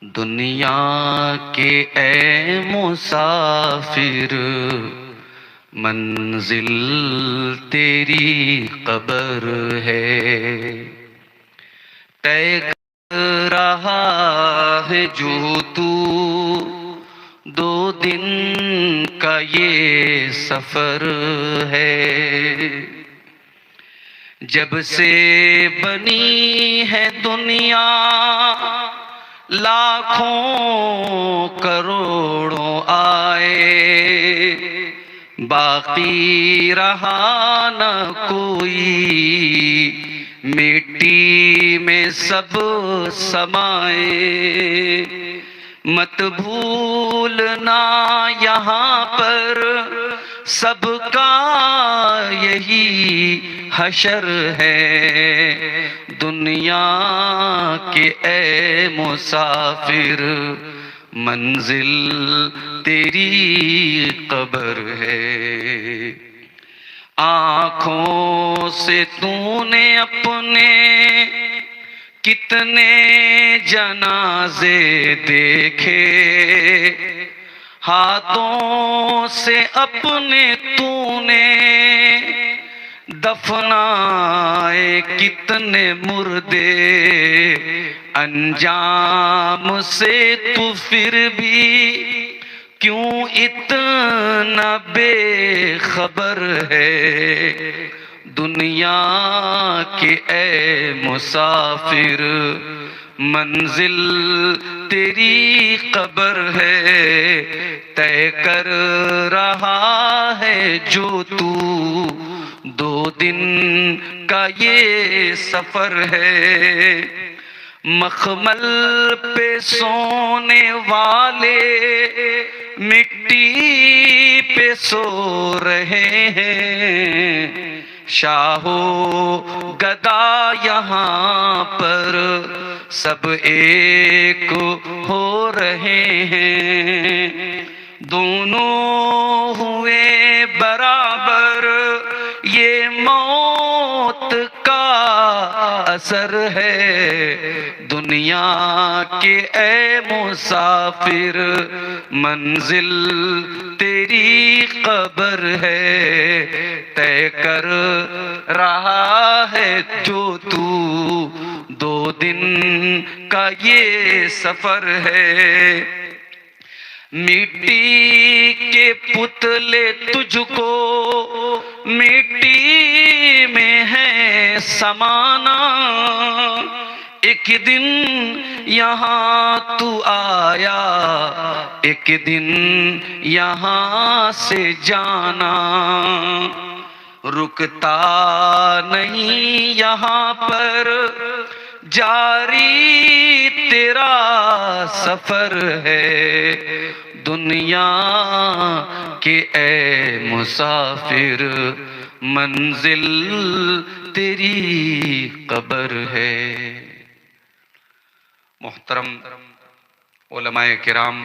दुनिया के ए मुसाफिर, मंजिल तेरी कब्र है। तय कर रहा है जो तू दो दिन का ये सफर है। जब से बनी है दुनिया लाखों करोड़ों आए, बाकी रहा न कोई, मिट्टी में सब समाए। मत भूलना यहाँ पर सबका यही हशर है। दुनिया के ए मुसाफिर, मंजिल तेरी कब्र है। आँखों से तूने अपने कितने जनाजे देखे, हाथों से अपने तूने दफनाए कितने मुर्दे। अंजाम से तू फिर भी क्यों इतना बेखबर है। दुनिया के ए मुसाफिर, मंजिल तेरी कब्र है। तय कर रहा है जो तू दो दिन का ये सफर है। मखमल पे सोने वाले मिट्टी पे सो रहे हैं। शाहो गदा यहाँ पर सब एक हो रहे हैं। दोनों हुए बराबर, ये मौत का असर है। दुनिया के ए मुसाफिर, मंजिल तेरी कब्र है। तय कर रहा है जो तू दो दिन का ये सफर है। मिट्टी के पुतले तुझको मिट्टी में है समाना। एक दिन यहाँ तू आया, एक दिन यहाँ से जाना। रुकता नहीं यहाँ पर जारी तेरा सफर है। दुनिया के ए मुसाफिर, मंजिल तेरी कब्र है। मोहतरम उलमाए किराम,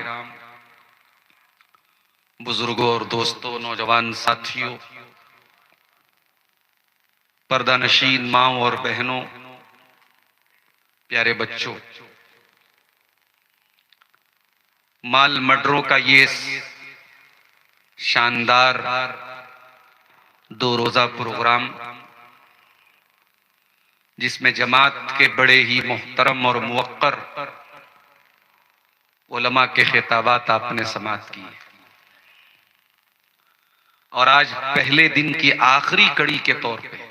बुजुर्गों और दोस्तों, नौजवान साथियों, पर्दा नशीन माओ और बहनों, प्यारे बच्चों, माल मडरों का ये शानदार दो रोजा प्रोग्राम, जिसमें जमात के बड़े ही मोहतरम और मुवक्कर उलमा के खिताबात आपने समाअत किए, और आज पहले दिन की आखिरी कड़ी के तौर पे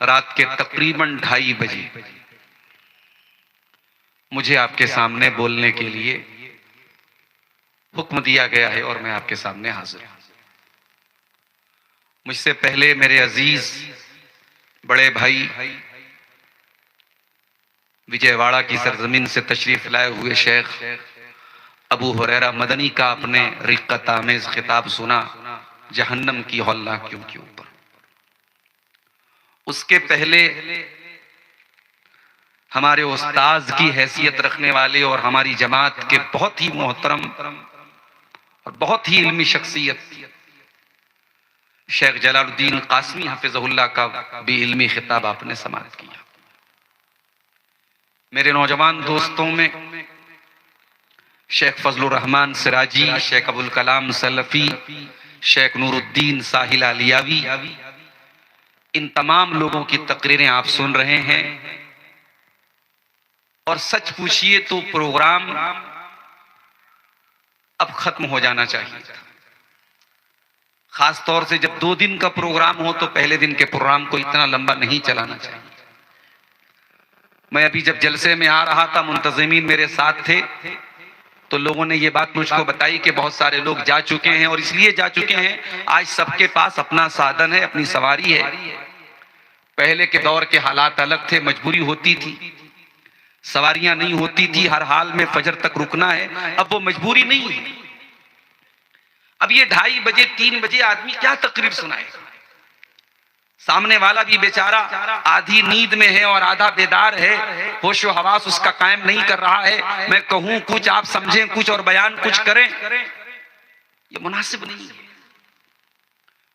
रात के तकरीबन 2:30 बजे मुझे आपके सामने बोलने के लिए हुक्म दिया गया है और मैं आपके सामने हाजिर हूं। मुझसे पहले मेरे अजीज बड़े भाई, विजयवाड़ा की सरजमीन से तशरीफ लाए हुए शेख अबू हुरैरा मदनी का आपने रिक्कत आमेज खिताब सुना, जहन्नम की हौलनाकियों के ऊपर। उसके पहले हमारे उस्ताद की हैसियत रखने वाले और हमारी जमात के बहुत ही मोहतरम और बहुत ही इल्मी शख्सियत शेख जलालुद्दीन कासमी हफिज़हुल्लाह का भी इल्मी खिताब आपने समाअत किया। मेरे नौजवान दोस्तों में शेख फजलुर रहमान सिराजी, शेख अबुल कलाम सलफी, शेख नूरुद्दीन साहिल आलियावी, इन तमाम लोगों की तकरीरें आप सुन रहे हैं। और सच पूछिए तो प्रोग्राम अब खत्म हो जाना चाहिए था। खास तौर से जब 2 दिन का प्रोग्राम हो तो पहले दिन के प्रोग्राम को इतना लंबा नहीं चलाना चाहिए। मैं अभी जब जलसे में आ रहा था, मुंतजिमीन मेरे साथ थे, तो लोगों ने ये बात मुझको बताई कि बहुत सारे लोग जा चुके हैं। और इसलिए जा चुके हैं, आज सबके पास अपना साधन है, अपनी सवारी है। पहले के दौर के हालात अलग थे, मजबूरी होती थी, सवारियां नहीं होती थी, हर हाल में फजर तक रुकना है। अब वो मजबूरी नहीं है। अब ये 2:30 बजे 3 बजे आदमी क्या तकरीर सुनाएगा? सामने वाला भी बेचारा आधी नींद में है और आधा बेदार है, होशो हवास उसका कायम नहीं कर रहा है। मैं कहूं कुछ, आप समझें कुछ और बयान कुछ करें, ये मुनासिब नहीं है।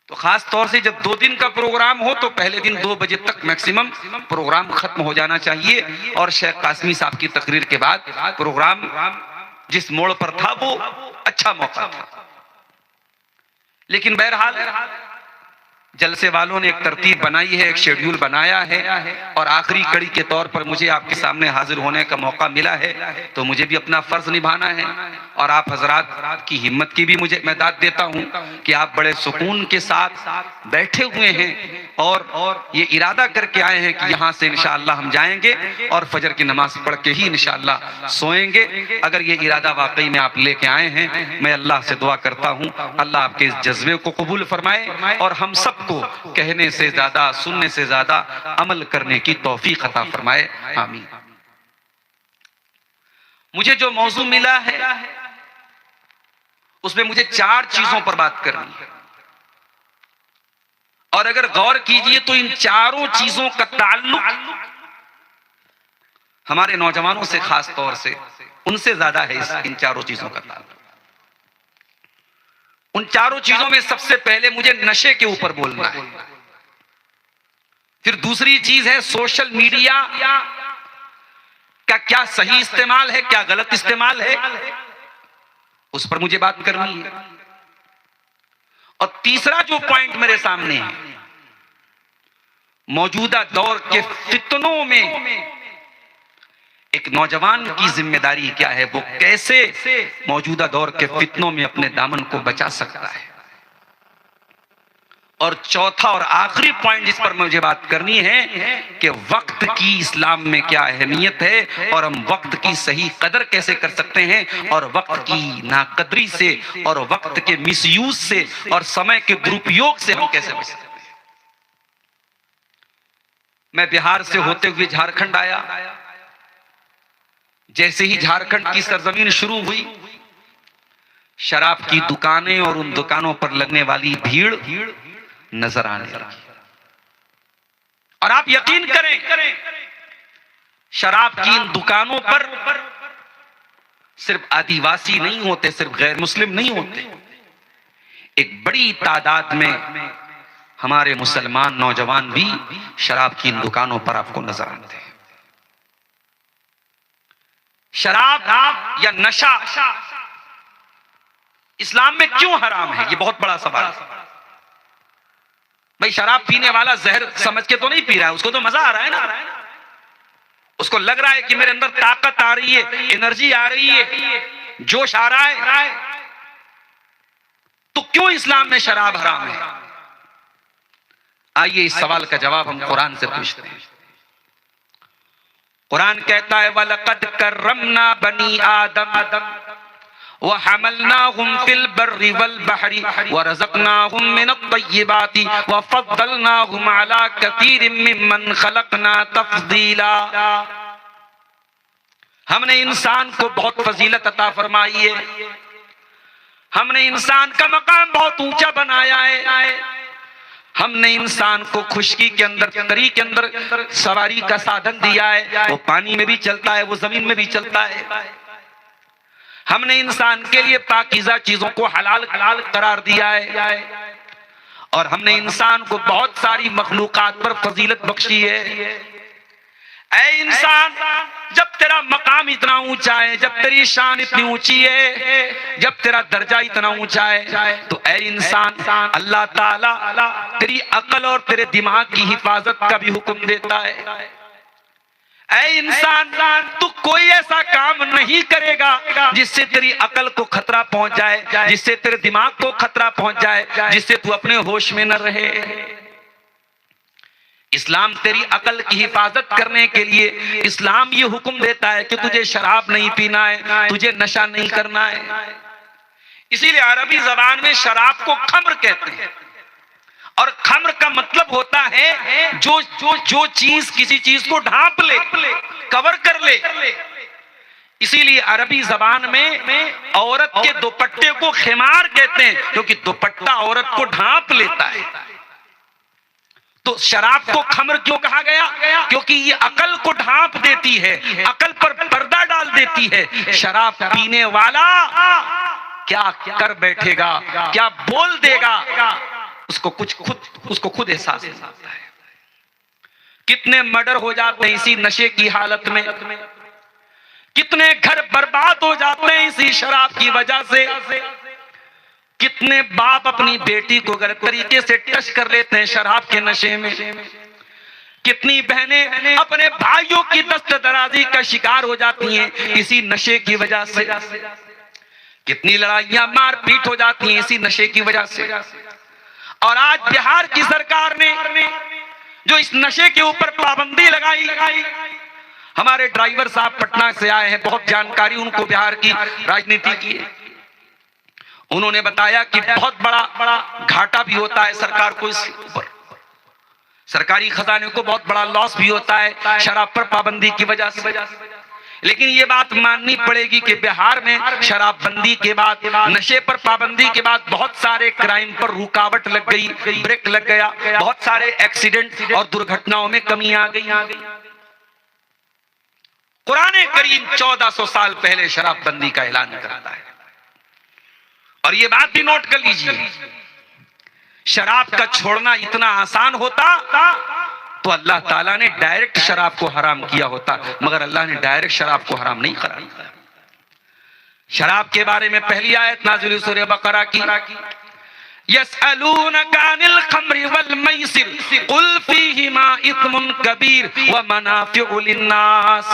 तो खास तौर से जब 2 दिन का प्रोग्राम हो तो पहले दिन 2 बजे तक मैक्सिमम प्रोग्राम खत्म हो जाना चाहिए। और शेख कासमी साहब की तकरीर के बाद प्रोग्राम जिस मोड़ पर था वो अच्छा मौका था। लेकिन बहरहाल जलसे वालों ने एक तरतीब बनाई है, एक शेड्यूल बनाया है, और आखिरी कड़ी के तौर पर मुझे आपके सामने हाजिर होने का मौका मिला है, तो मुझे भी अपना फर्ज निभाना है। और आप हजरात की हिम्मत की भी मुझे मैं दाद देता हूं कि आप बड़े सुकून के साथ बैठे हुए हैं और ये इरादा करके आए हैं कि यहां से इंशाअल्लाह हम जाएंगे और फजर की नमाज पढ़ के ही इंशाअल्लाह सोएंगे। अगर ये इरादा वाकई में आप लेके आए हैं, मैं अल्लाह से दुआ करता हूं अल्लाह आपके इस जज्बे को कबूल फरमाए और हम सबको कहने से ज्यादा, सुनने से ज्यादा अमल करने की तौफीक अता फरमाए। आमीन। मुझे जो मौजू मिला है उसमें मुझे 4 चीजों पर बात करनी है, और अगर गौर कीजिए तो इन चारों चीजों का ताल्लुक हमारे नौजवानों से, खास तौर से उनसे ज्यादा है। इन चारों चीजों का ताल्लुक, उन चारों चीजों में सबसे पहले मुझे नशे के ऊपर बोलना है। फिर दूसरी चीज है सोशल मीडिया का क्या सही इस्तेमाल है, क्या गलत इस्तेमाल है, उस पर मुझे बात करनी है। और तीसरा जो पॉइंट मेरे सामने है, मौजूदा दौर के फितनों में एक नौजवान की जिम्मेदारी क्या है, वो कैसे मौजूदा दौर के फितनों में अपने दामन को बचा सकता है। और चौथा और आखिरी पॉइंट जिस पर मुझे बात करनी है कि वक्त की इस्लाम में क्या अहमियत है और हम वक्त की सही कदर कैसे कर सकते हैं, और वक्त की नाकदरी से और वक्त के मिसयूज से और समय के दुरुपयोग से हम कैसे बच सकते हैं। मैं बिहार से होते हुए झारखंड आया। जैसे ही झारखंड की सरजमीन शुरू हुई, शराब की दुकानें और उन दुकानों पर लगने वाली भीड़ नजर आने लगी। और आप यकीन करें, शराब की इन दुकानों पर सिर्फ आदिवासी नहीं होते, सिर्फ गैर मुस्लिम नहीं होते, एक बड़ी तादाद में हमारे मुसलमान नौजवान भी शराब की इन दुकानों पर आपको नजर आते हैं। शराब या नशा इस्लाम में क्यों हराम है, ये बहुत बड़ा सवाल है। भाई शराब पीने वाला जहर समझ के तो नहीं पी रहा है, उसको तो मजा आ रहा है ना, उसको लग रहा है कि मेरे अंदर ताकत आ रही है, एनर्जी आ रही है, जोश आ रहा है। तो क्यों इस्लाम में शराब हराम है? आइए इस सवाल का जवाब हम कुरान से पूछते हैं। कुरान कहता है वलक़द कर्रमना बनी आदम व हमलनाहुम फिल बर्रि वल बहरी व रज़क़नाहुम मिनत-तय्यिबाति व फ़द्दलनाहुम अला कसीरिम मिम्मन खलक़ना तफ़दीला। हमने इंसान को बहुत फजीलत अता फरमाई है, हमने इंसान का मकाम बहुत ऊंचा बनाया है, हमने इंसान को खुशकी के अंदर, तरी के अंदर सवारी का साधन दिया है। वो पानी में भी चलता है, वो जमीन में भी चलता है। हमने इंसान के लिए पाकीज़ा चीजों को हलाल करार दिया है, और हमने इंसान को बहुत सारी मखलूकात पर फजीलत बख्शी है। ऐ इंसान, जब तेरा मकाम इतना ऊंचा है, जब तेरी शान इतनी ऊंची है, जब तेरा दर्जा इतना ऊंचा है, तो ऐ इंसान अल्लाह ताला तेरी अकल और तेरे दिमाग की हिफाजत का भी हुक्म देता है। ऐ इंसान, तू कोई ऐसा काम नहीं करेगा जिससे तेरी अकल को खतरा पहुंच जाए, जिससे तेरे दिमाग को खतरा पहुंच जाए, जिससे तू अपने होश में न रहे। इस्लाम तेरी अकल की हिफाजत करने के लिए इस्लाम ये हुक्म देता है कि तुझे शराब नहीं पीना है, तुझे नशा नहीं करना है। इसीलिए अरबी जबान में शराब को खम्र कहते हैं, और खम्र का मतलब होता है जो चीज किसी चीज को ढांप ले, कवर कर ले। इसीलिए अरबी जबान में औरत के दुपट्टे को खिमार कहते हैं, क्योंकि दुपट्टा औरत को ढांप लेता है। तो शराब को खम्र क्यों कहा गया? क्योंकि ये अकल को ढांप देती है, अकल पर पर्दा डाल देती है। शराब पीने वाला क्या कर बैठेगा, क्या बोल देगा, उसको खुद एहसास होता है। कितने मर्डर हो जाते हैं इसी नशे की हालत में, कितने घर बर्बाद हो जाते हैं इसी शराब की वजह से। कितने बाप अपनी बेटी को गलत तरीके से टच कर लेते हैं शराब के नशे में। कितनी बहनें अपने भाइयों की दस्तदराजी का शिकार हो जाती हैं इसी नशे की वजह से। कितनी लड़ाइयां मारपीट हो जाती हैं इसी नशे की वजह से। और आज बिहार की सरकार ने जो इस नशे के ऊपर पाबंदी लगाई, हमारे ड्राइवर साहब पटना से आए हैं, बहुत जानकारी उनको बिहार की राजनीति की है। उन्होंने बताया कि बहुत बड़ा घाटा भी होता है सरकार को, इसके ऊपर सरकारी खजाने को बहुत बड़ा लॉस भी होता है शराब पर पाबंदी की वजह से। लेकिन ये बात माननी पड़ेगी कि बिहार में शराबबंदी के बाद, नशे पर पाबंदी के बाद बहुत सारे क्राइम पर रुकावट लग गई, ब्रेक लग गया, बहुत सारे एक्सीडेंट और दुर्घटनाओं में कमी आ गई। कुरान करीम 1400 साल पहले शराबबंदी का ऐलान करता है। और ये बात भी नोट कर लीजिए, शराब का छोड़ना इतना आसान होता तो अल्लाह ताला ने डायरेक्ट शराब को हराम किया होता, मगर अल्लाह ने डायरेक्ट शराब को हराम नहीं करा। शराब के बारे में पहली आयत नाज़िल हुई सूरह बकरा की, यसअलूनका अनिल खम्रि वल मैसिर कुल फीहिमा इत्मुन कबीर व मनाफिउ लिन्नास।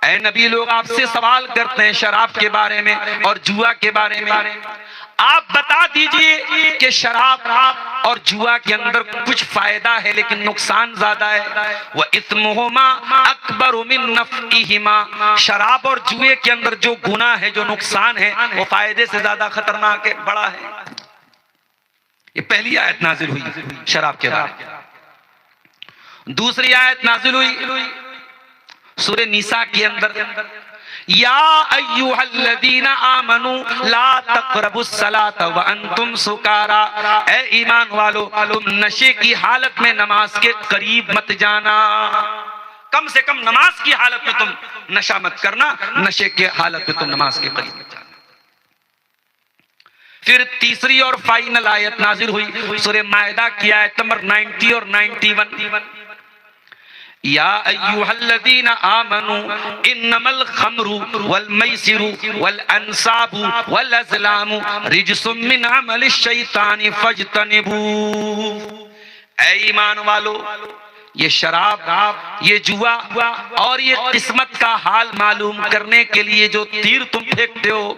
ऐ नबी, लोग आपसे सवाल करते हैं शराब के बारे में और जुआ के बारे में। आप बता दीजिए कि शराब और जुआ के अंदर कुछ फायदा है लेकिन नुकसान ज्यादा है। वह इस्मुहुमा अकबर मिन नफ़इहिमा, शराब और जुए के अंदर जो गुनाह है, जो नुकसान है, वो फायदे से ज्यादा खतरनाक है, बड़ा है। ये पहली आयत नाजिल हुई शराब के बारे में। दूसरी आयत नाजिल हुई सूरह निसा के अंदर, या अय्युहल्लज़ीना आमनू ला तक़रबुस सलात व अंतुम सुकारा। ऐ ईमान वालो, तुम नशे की हालत में नमाज के करीब मत जाना। कम से कम नमाज की हालत में तुम नशा मत करना, नशे के हालत में तुम नमाज के करीब मत जाना। फिर तीसरी और फाइनल आयत नाजिल हुई सूरह माइदा की आयत नंबर 90 और 91, या अय्युहल्लज़ीना आमनू इन्नमल खम्रु वल मैसिरु वल अंसाबु वल अज़लामु रिज्सुम मिन अमलिश शैतानि फज्तनिबू। ऐ ईमान वालो, ये शराब, ये जुआ और ये किस्मत का हाल मालूम करने के लिए जो तीर तुम फेंकते हो,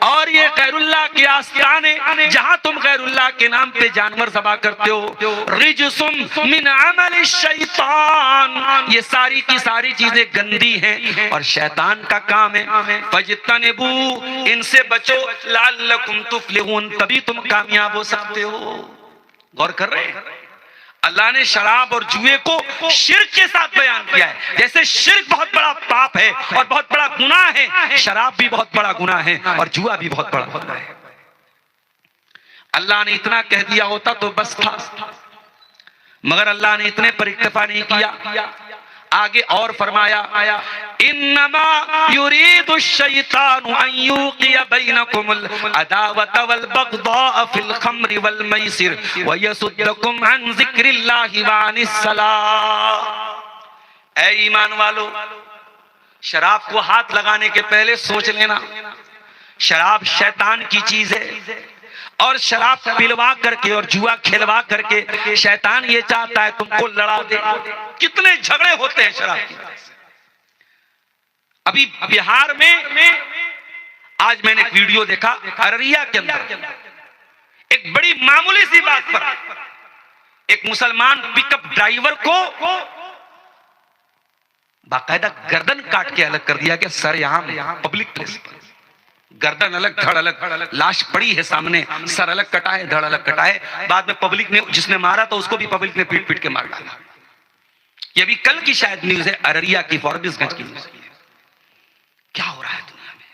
और ये गैरुल्लाह के आस्ताने जहां तुम गैरुल्लाह के नाम पे जानवर ज़बा करते हो, रिज्सुम मिन अमलिश शैतान, ये सारी की सारी चीजें गंदी हैं और शैतान का काम है। फज्तनिबू, इनसे बचो, लअल्लकुम तुफ्लिहून, तभी तुम कामयाब हो सकते हो। गौर कर रहे हैं, अल्लाह ने शराब और जुए को शिर्क के साथ बयान किया है। जैसे शिर्क बहुत बड़ा पाप है और बहुत बड़ा गुनाह है, शराब भी बहुत बड़ा गुनाह है और जुआ भी बहुत बड़ा गुनाह है। अल्लाह ने इतना कह दिया होता तो बस था, मगर अल्लाह ने इतने पर इक्तफा नहीं किया। आगे और फरमाया, इन्नमा युरीदु शैतानु अन युक़िया बैनकुमुल अदावत वल बग़दा फिल खम्रि वल मैसिर व यसुद्दकुम अन ज़िक्रिल्लाहि व अनिस सलाह। ऐ ईमान वालों, शराब को हाथ लगाने के पहले सोच लेना, शराब शैतान की चीज है और शराब पिलवा करके और जुआ खिलवा करके शैतान ये चाहता है तुमको लड़ा दे। कितने झगड़े होते हैं शराब की वजह से। अभी बिहार में आज मैंने एक वीडियो देखा, अररिया के अंदर एक बड़ी मामूली सी बात पर एक मुसलमान पिकअप ड्राइवर को बाकायदा गर्दन काट के अलग कर दिया गया। सर यहां पब्लिक प्लेस पर गर्दन अलग, धड़ अलग, लाश पड़ी है सामने, सर अलग कटाए, धड़ अलग कटाए। बाद में पब्लिक ने, जिसने मारा तो उसको भी पब्लिक ने पीट पीट के मार डाला। ये भी कल की शायद न्यूज है, अररिया की, फॉरबिसगंज की न्यूज। क्या हो रहा है दुनिया में?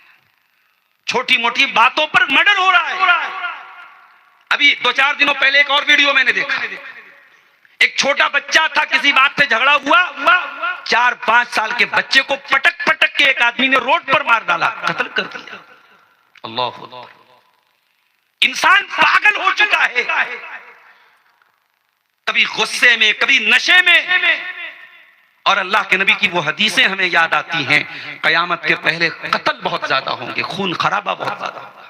छोटी मोटी बातों पर मर्डर हो रहा है। अभी 2-4 दिनों पहले एक और वीडियो मैंने देखा, एक छोटा बच्चा था, किसी बात पे झगड़ा हुआ, 4-5 साल के बच्चे को पटक पटक के एक आदमी ने रोड पर मार डाला, कत्ल कर दिया। अल्लाह, इंसान पागल हो चुका है, कभी गुस्से में, कभी नशे में। और अल्लाह के नबी की वो हदीसें हमें याद आती हैं, कयामत के पहले कत्ल बहुत ज्यादा होंगे, खून खराबा बहुत ज्यादा होगा,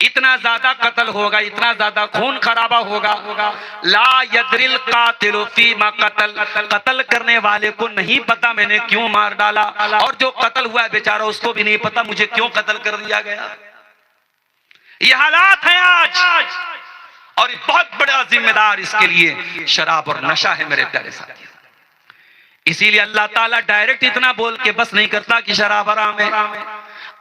इतना ज्यादा कत्ल होगा, इतना ज्यादा खून खराबा होगा। ला यदरिल कातिलु फीमा कत्ल, कत्ल करने वाले को नहीं पता मैंने क्यों मार डाला, और जो कत्ल हुआ बेचारा उसको भी नहीं पता मुझे क्यों कत्ल कर दिया गया। ये हालात हैं आज, और ये बहुत बड़ा जिम्मेदार इसके लिए शराब और नशा है मेरे प्यारे साथी। इसीलिए अल्लाह ताला डायरेक्ट इतना बोल के बस नहीं करता कि शराब हराम है।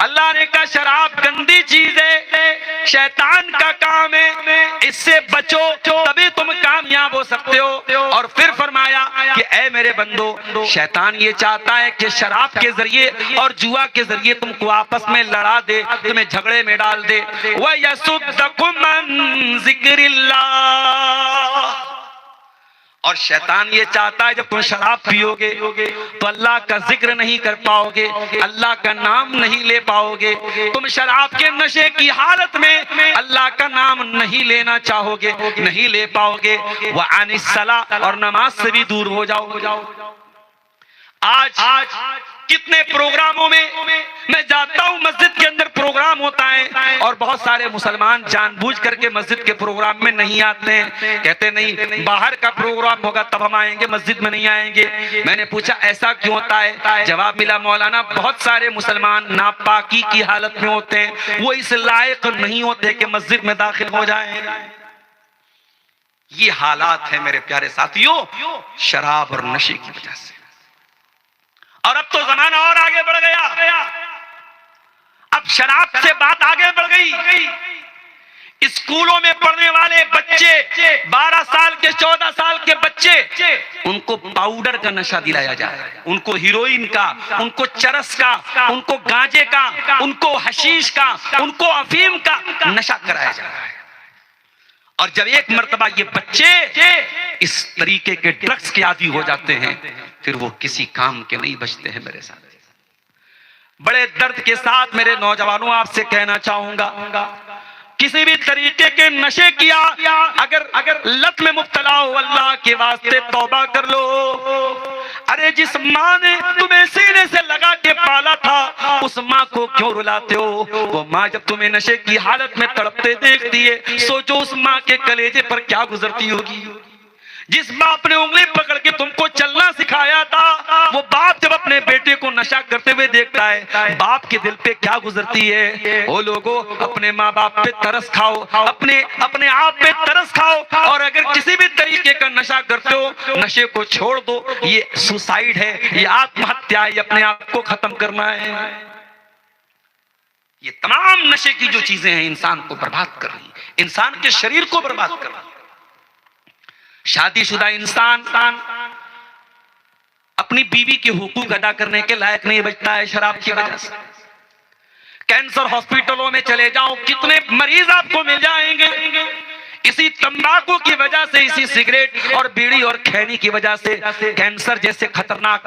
अल्लाह ने कहा शराब गंदी चीज है, शैतान का काम है, इससे बचो तभी तुम कामयाब हो सकते हो। और फिर फरमाया कि ऐ मेरे बंदो, शैतान ये चाहता है कि शराब के जरिए और जुआ के जरिए तुमको आपस में लड़ा दे, तुम्हें झगड़े में डाल दे। व यसुद्दकुम अन ज़िक्रिल्लाह, और शैतान ये चाहता है जब तुम शराब पियोगे तो अल्लाह का जिक्र नहीं कर पाओगे, अल्लाह का नाम नहीं ले पाओगे, तुम शराब के नशे की हालत में अल्लाह का नाम नहीं लेना चाहोगे, नहीं ले पाओगे। व अनिस्सला, और नमाज से भी दूर हो जाओ। आज कितने प्रोग्रामों में मैं जाता हूं, मस्जिद के अंदर प्रोग्राम होता है और बहुत सारे मुसलमान जानबूझ करके मस्जिद के प्रोग्राम में नहीं आते हैं, कहते नहीं बाहर का प्रोग्राम होगा तब हम आएंगे, मस्जिद में नहीं आएंगे। मैंने पूछा ऐसा क्यों होता है? जवाब मिला, मौलाना बहुत सारे मुसलमान नापाकी की हालत में होते हैं, वो इस लायक नहीं होते कि मस्जिद में दाखिल हो जाए। ये हालात है मेरे प्यारे साथियों शराब और नशे की वजह से। और अब तो जमाना और आगे बढ़ गया, अब शराब से बात आगे बढ़ गई। स्कूलों में पढ़ने वाले बच्चे, 12 साल के 14 साल के बच्चे, उनको पाउडर का नशा दिलाया जा रहा है, उनको हीरोइन का, उनको चरस का, उनको गांजे का, उनको हशीश का, उनको अफीम का नशा कराया जा रहा है। और जब एक मर्तबा ये बच्चे इस तरीके के ड्रग्स के आदी हो जाते हैं, फिर वो किसी काम के नहीं बचते हैं। मेरे साथ बड़े दर्द के साथ मेरे नौजवानों आपसे कहना चाहूंगा, किसी भी तरीके के नशे किया अगर लत में मुब्तला हो, अल्लाह के वास्ते तौबा कर लो। अरे जिस माँ ने तुम्हें सीने से लगा के पाला था, उस माँ को क्यों रुलाते हो? वो माँ जब तुम्हें नशे की हालत में तड़पते देखती है, सोचो उस माँ के कलेजे पर क्या गुजरती होगी। जिस बाप ने उंगली पकड़ के तुमको चलना सिखाया था, वो बाप जब अपने बेटे को नशा करते हुए देखता है, बाप के दिल पे क्या गुजरती है। ओ लोगों, अपने माँ बाप पे तरस खाओ, अपने आप पे तरस खाओ, और अगर किसी भी तरीके का नशा करते हो, नशे को छोड़ दो। ये सुसाइड है, ये आत्महत्या है, ये अपने आप को खत्म करना है। ये तमाम नशे की जो चीजें हैं इंसान को बर्बाद कर रही है, इंसान के शरीर को बर्बाद कर रही है। शादीशुदा इंसान अपनी बीवी के हुकूक अदा करने के लायक नहीं बचता है शराब की वजह से। कैंसर हॉस्पिटलों में चले जाओ, कितने मरीज आपको मिल जाएंगे इसी तंबाकू की वजह से, इसी सिगरेट और बीड़ी और खैनी की वजह से कैंसर जैसे खतरनाक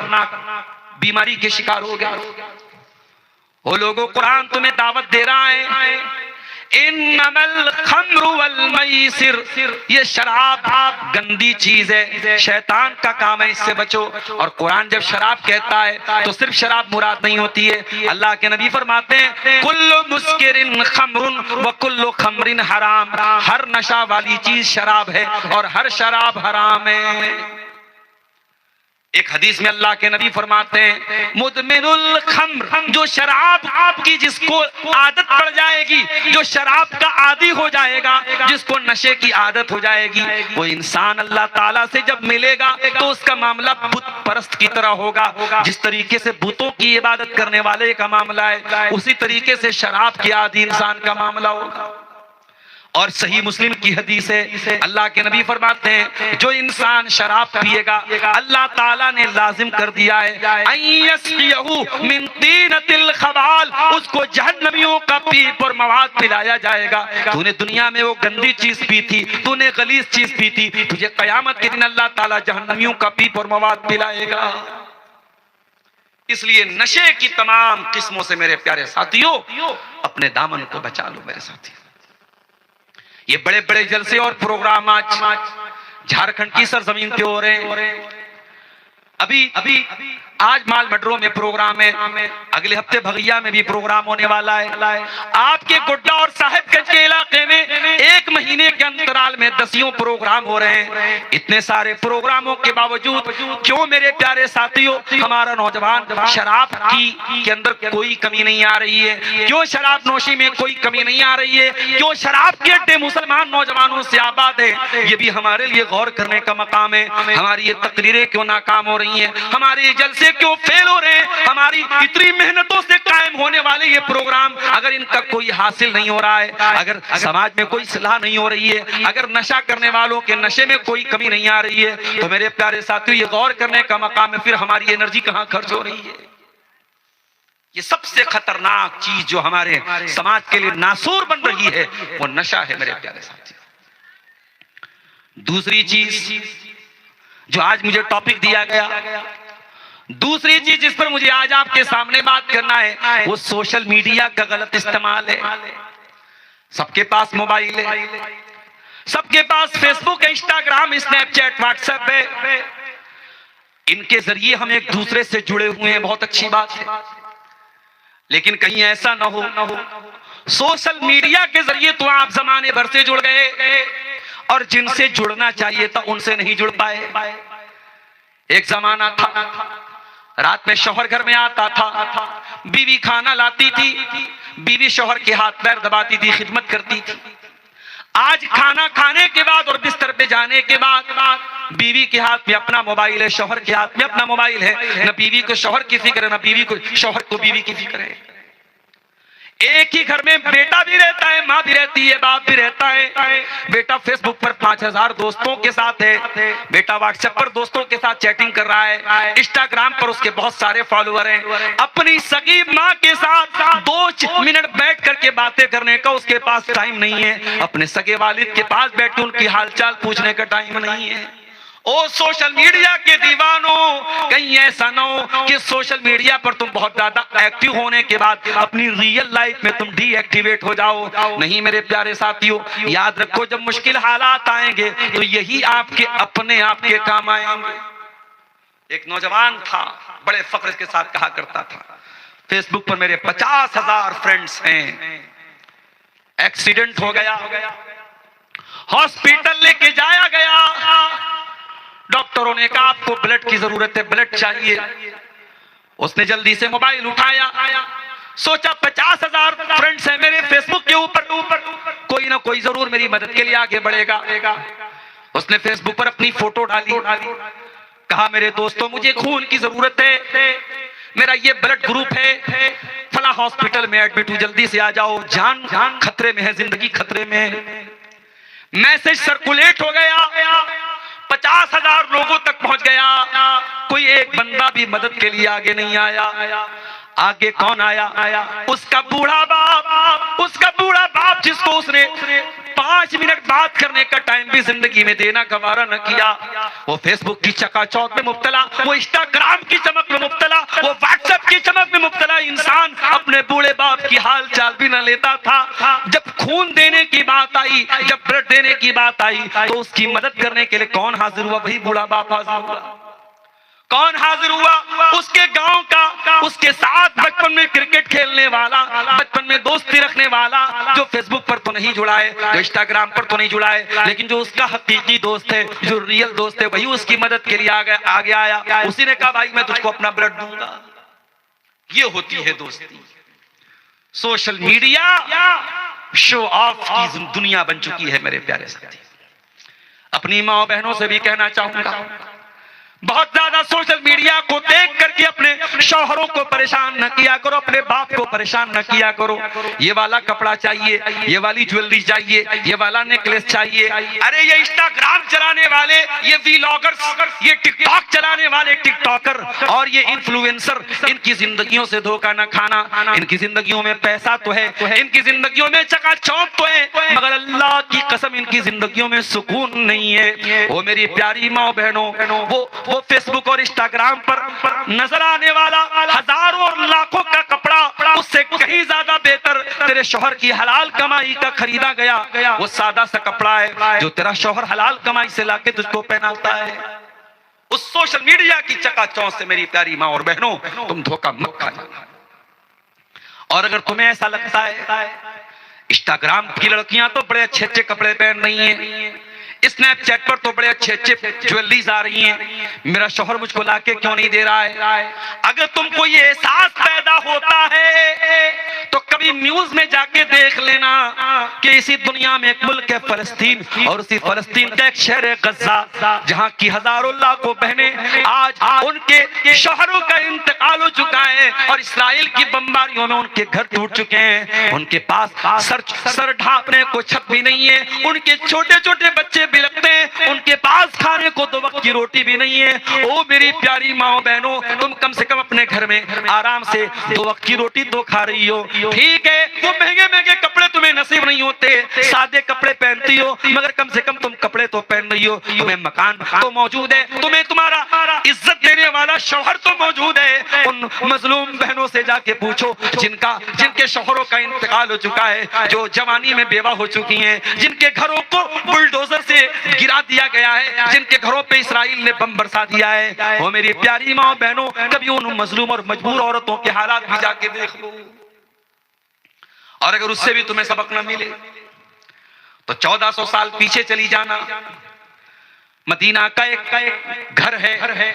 बीमारी के शिकार हो गए। वो लोगों, कुरान तुम्हें दावत दे रहा है, इन्नमल खम्रु वल मैसिर, ये शराब गंदी चीज है, शैतान का काम है, इससे बचो। और कुरान जब शराब कहता है तो सिर्फ शराब मुराद नहीं होती है। अल्लाह के नबी फरमाते हैं कुल्लु मुस्किरिन खम्रुन व कुल्लु खम्रिन हराम, हर नशा वाली चीज शराब है और हर शराब हराम है। एक हदीस में अल्लाह के नबी फरमाते हैं मुदमिनुल खम्र, जो शराब आपकी जिसको आदत पड़ जाएगी, जो शराब का आदी हो जाएगा, जिसको नशे की आदत हो जाएगी, वो इंसान अल्लाह ताला से जब मिलेगा तो उसका मामला बुत परस्त की तरह होगा। जिस तरीके से बुतों की इबादत करने वाले का मामला है, उसी तरीके से शराब के आदी इंसान का मामला होगा। और सही मुस्लिम की हदीस है, अल्लाह के नबी फरमाते हैं जो इंसान शराब पिएगा अल्लाह ताला ने लाजिम कर दिया है अयस्कियहु मिन तीनतिल खबाल, उसको जहन्नमियों का पीप और मवाद पिलाया जाएगा। तूने दुनिया में वो गंदी चीज पी थी, तूने गलीज चीज पी थी, तुझे कयामत के दिन अल्लाह ताला जहन्नमियों का पीप और मवाद पिलाएगा। इसलिए नशे की तमाम किस्मों से मेरे प्यारे साथियों अपने दामन को बचा लो मेरे साथियों। ये बड़े बड़े जलसे और प्रोग्राम आज झारखंड की सरजमीन पे हो रहे हैं। अभी आज माल मडरों में प्रोग्राम है, अगले हफ्ते भगैया में भी प्रोग्राम होने वाला है। आपके गोड्डा और साहिबगंज के इलाके में एक महीने के अंतराल में 10 प्रोग्राम हो रहे हैं। इतने सारे प्रोग्रामों के बावजूद क्यों मेरे प्यारे साथियों हमारा नौजवान शराब के अंदर कोई कमी नहीं आ रही है? क्यों शराब नोशी में कोई कमी नहीं आ रही है? क्यों शराब के अड्डे मुसलमान नौजवानों से आबाद है? ये भी हमारे लिए गौर करने का मकाम है। हमारी ये तकरीरें क्यों नाकाम हो रही हैं? हमारे जलसे क्यों फेल हो रहे हैं? हमारी इतनी मेहनतों से कायम होने वाले ये प्रोग्राम अगर इनका कोई हासिल नहीं हो रहा है, अगर समाज में कोई सलाह नहीं हो रही है, अगर नशा करने वालों के नशे में कोई कमी नहीं आ रही है, तो मेरे प्यारे साथियों ये गौर करने का मकाम है फिर हमारी एनर्जी कहां खर्च हो रही है। ये सबसे खतरनाक चीज जो हमारे समाज के लिए नासूर बन रही है वो नशा है मेरे प्यारे साथियों। दूसरी चीज जो आज मुझे टॉपिक दिया गया, दूसरी चीज जिस पर मुझे आज आपके सामने बात करना है वो सोशल मीडिया का गलत इस्तेमाल है। सबके पास मोबाइल है, सबके पास फेसबुक है, इंस्टाग्राम, स्नैपचैट, व्हाट्सएप है। इनके जरिए हम एक दूसरे से जुड़े हुए हैं, बहुत अच्छी बात है। लेकिन कहीं ऐसा ना हो सोशल मीडिया के जरिए तो आप जमाने भर से जुड़ गए और जिनसे जुड़ना चाहिए था उनसे नहीं जुड़ पाए। एक जमाना था रात में शौहर घर में आता था, बीवी खाना लाती थी, बीवी शौहर के हाथ पैर दबाती थी, खिदमत करती थी। आज खाना खाने के बाद और बिस्तर पे जाने के बाद बीवी के हाथ में अपना मोबाइल है, शौहर के हाथ में अपना मोबाइल है। न बीवी को शौहर की फिक्र है, न बीवी को शौहर को बीवी की फिक्र है। एक ही घर में बेटा भी रहता है, माँ भी रहती है, बाप भी रहता है। बेटा फेसबुक पर 5000 दोस्तों के साथ है, बेटा व्हाट्सएप पर दोस्तों के साथ चैटिंग कर रहा है, इंस्टाग्राम पर उसके बहुत सारे फॉलोअर हैं। अपनी सगी माँ के साथ 2 मिनट बैठ करके बातें करने का उसके पास टाइम नहीं है। अपने सगे वालिद के पास बैठ के उनकी हालचाल पूछने का टाइम नहीं है। ओ सोशल मीडिया के दीवानों, कहीं ऐसा ना हो कि सोशल मीडिया पर तुम बहुत ज्यादा एक्टिव होने के बाद अपनी रियल लाइफ में तुम डीएक्टिवेट हो जाओ। नहीं मेरे प्यारे साथियों, याद रखो जब मुश्किल हालात आएंगे तो यही आपके अपने आप के काम आएंगे। एक नौजवान था, बड़े फख्र के साथ कहा करता था फेसबुक पर मेरे 50,000 फ्रेंड्स हैं। एक्सीडेंट हो गया, हॉस्पिटल लेके जाया गया, डॉक्टरों ने कहा आपको ब्लड की जरूरत है, ब्लड चाहिए। उसने जल्दी से मोबाइल उठाया, सोचा 50,000 फ्रेंड्स हैं मेरे फेसबुक के ऊपर, कोई ना कोई जरूर मेरी मदद के लिए आगे बढ़ेगा। उसने फेसबुक पर अपनी फोटो डाली, कहा मेरे दोस्तों मुझे खून की जरूरत है, मेरा ये ब्लड ग्रुप है, फला हॉस्पिटल में एडमिट हूं, जल्दी से आ जाओ, जान खतरे में है, जिंदगी खतरे में है। मैसेज सर्कुलेट हो गया, 50,000 लोगों तक पहुंच गया। कोई एक बंदा भी मदद के लिए आगे नहीं आया। आगे कौन आया? उसका बूढ़ा बाप जिसको उसने 5 मिनट बात करने का टाइम भी जिंदगी में देना गवारा न किया। वो फेसबुक की चकाचौंध में मुब्तला, वो इंस्टाग्राम की चमक में मुब्तला, वो व्हाट्सएप की चमक में मुब्तला इंसान अपने बूढ़े बाप की हाल चाल भी न लेता था। जब खून देने की बात आई, जब ब्लड देने की बात आई, तो उसकी मदद करने के लिए कौन हाजिर हुआ? वही बूढ़ा बाप हाजिर हुआ। कौन हाजिर हुआ? उसके गांव का, उसके साथ बचपन में क्रिकेट खेलने वाला, बचपन में दोस्ती रखने वाला, जो फेसबुक पर तो नहीं जुड़ा है, जो इंस्टाग्राम पर तो नहीं जुड़ा है, लेकिन जो उसका हकीकी दोस्त है, जो रियल दोस्त है, वही उसकी मदद के लिए आगे आया। उसी ने कहा भाई मैं तुझको अपना ब्लड दूंगा। ये होती है दोस्ती। सोशल मीडिया शो ऑफ की दुनिया बन चुकी है मेरे प्यारे साथी। अपनी माँ बहनों से भी कहना चाहूंगा, बहुत ज्यादा सोशल मीडिया को देख करके अपने शौहरों को परेशान न किया करो, अपने बाप को परेशान न किया करो। ये वाला कपड़ा चाहिए, ये वाली ज्वेलरी चाहिए, ये वाला नेकलेस चाहिए। अरे ये इंस्टाग्राम चलाने वाले, ये व्लॉगर्स, ये टिकटॉक चलाने वाले टिकटॉकर और ये इन्फ्लुएंसर, इनकी जिंदगियों से धोखा न खाना। इनकी जिंदगियों में पैसा तो है, इनकी जिंदगियों में चकाचौंध तो है, मगर अल्लाह की कसम इनकी जिंदगियों में सुकून नहीं है। वो मेरी प्यारी माँ बहनों, वो फेसबुक और इंस्टाग्राम पर नजर आने वाला हजारों और लाखों का कपड़ा उससे कहीं ज्यादा बेहतर तेरे शौहर की हलाल कमाई का खरीदा गया वो सादा सा कपड़ा है जो तेरा शौहर हलाल कमाई से लाके तुझको पहनाता है। उस सोशल मीडिया की चकाचौंध से मेरी प्यारी माँ और बहनों तुम धोखा मत खा जाना। और अगर तुम्हें ऐसा लगता है इंस्टाग्राम की लड़कियां तो बड़े अच्छे अच्छे कपड़े पहन रही हैं, स्नैपचैट पर तो बड़े अच्छे अच्छे ज्वेलरीज आ रही हैं, मेरा शौहर मुझको लाके क्यों नहीं दे रहा है? अगर तुमको ये एहसास पैदा होता है तो कभी न्यूज में जाके देख लेना कि इसी दुनिया में एक मुल्क है फलस्तीन, और उसी फलस्तीन का एक शहर है गजा, जहाँ की हजारों लाखों बहनें आज उनके शौहरों का इंतकाल हो चुका है और इसराइल की बमबारियों में उनके घर टूट चुके हैं। उनके पास सर ढांपने को छत भी नहीं है, उनके छोटे छोटे बच्चे भी लगते हैं, उनके पास खाने को 2 वक्त की रोटी भी नहीं है। ओ मेरी प्यारी माँ बहनों, तुम कम से कम अपने घर में आराम से 2 वक्त की रोटी तो खा रही हो, ठीक है। वो महंगे महंगे कपड़े तुम्हें नसीब नहीं होते, सादे कपड़े पहनती हो, मगर कम से कम तुम कपड़े तो पहन रही हो, तुम्हें मकान तो मौजूद है, तुम्हें तुम्हारा इज्जत देने वाला शौहर तो मौजूद है। उन मजलूम बहनों से जाके पूछो जिनके शौहरों का इंतकाल हो चुका है, जो जवानी में बेवा हो चुकी हैं, जिनके घरों को बुलडोजर से गिरा दिया गया है, जिनके घरों पे इसराइल ने बम बरसा दिया है। वो मेरी प्यारी माँ बहनों, कभी उन मजलूम और मजबूर औरतों के हालात भी जाके देख लो। और अगर उससे भी तुम्हें सबक न मिले तो 1400 साल पीछे चली जाना। मदीना का एक घर है।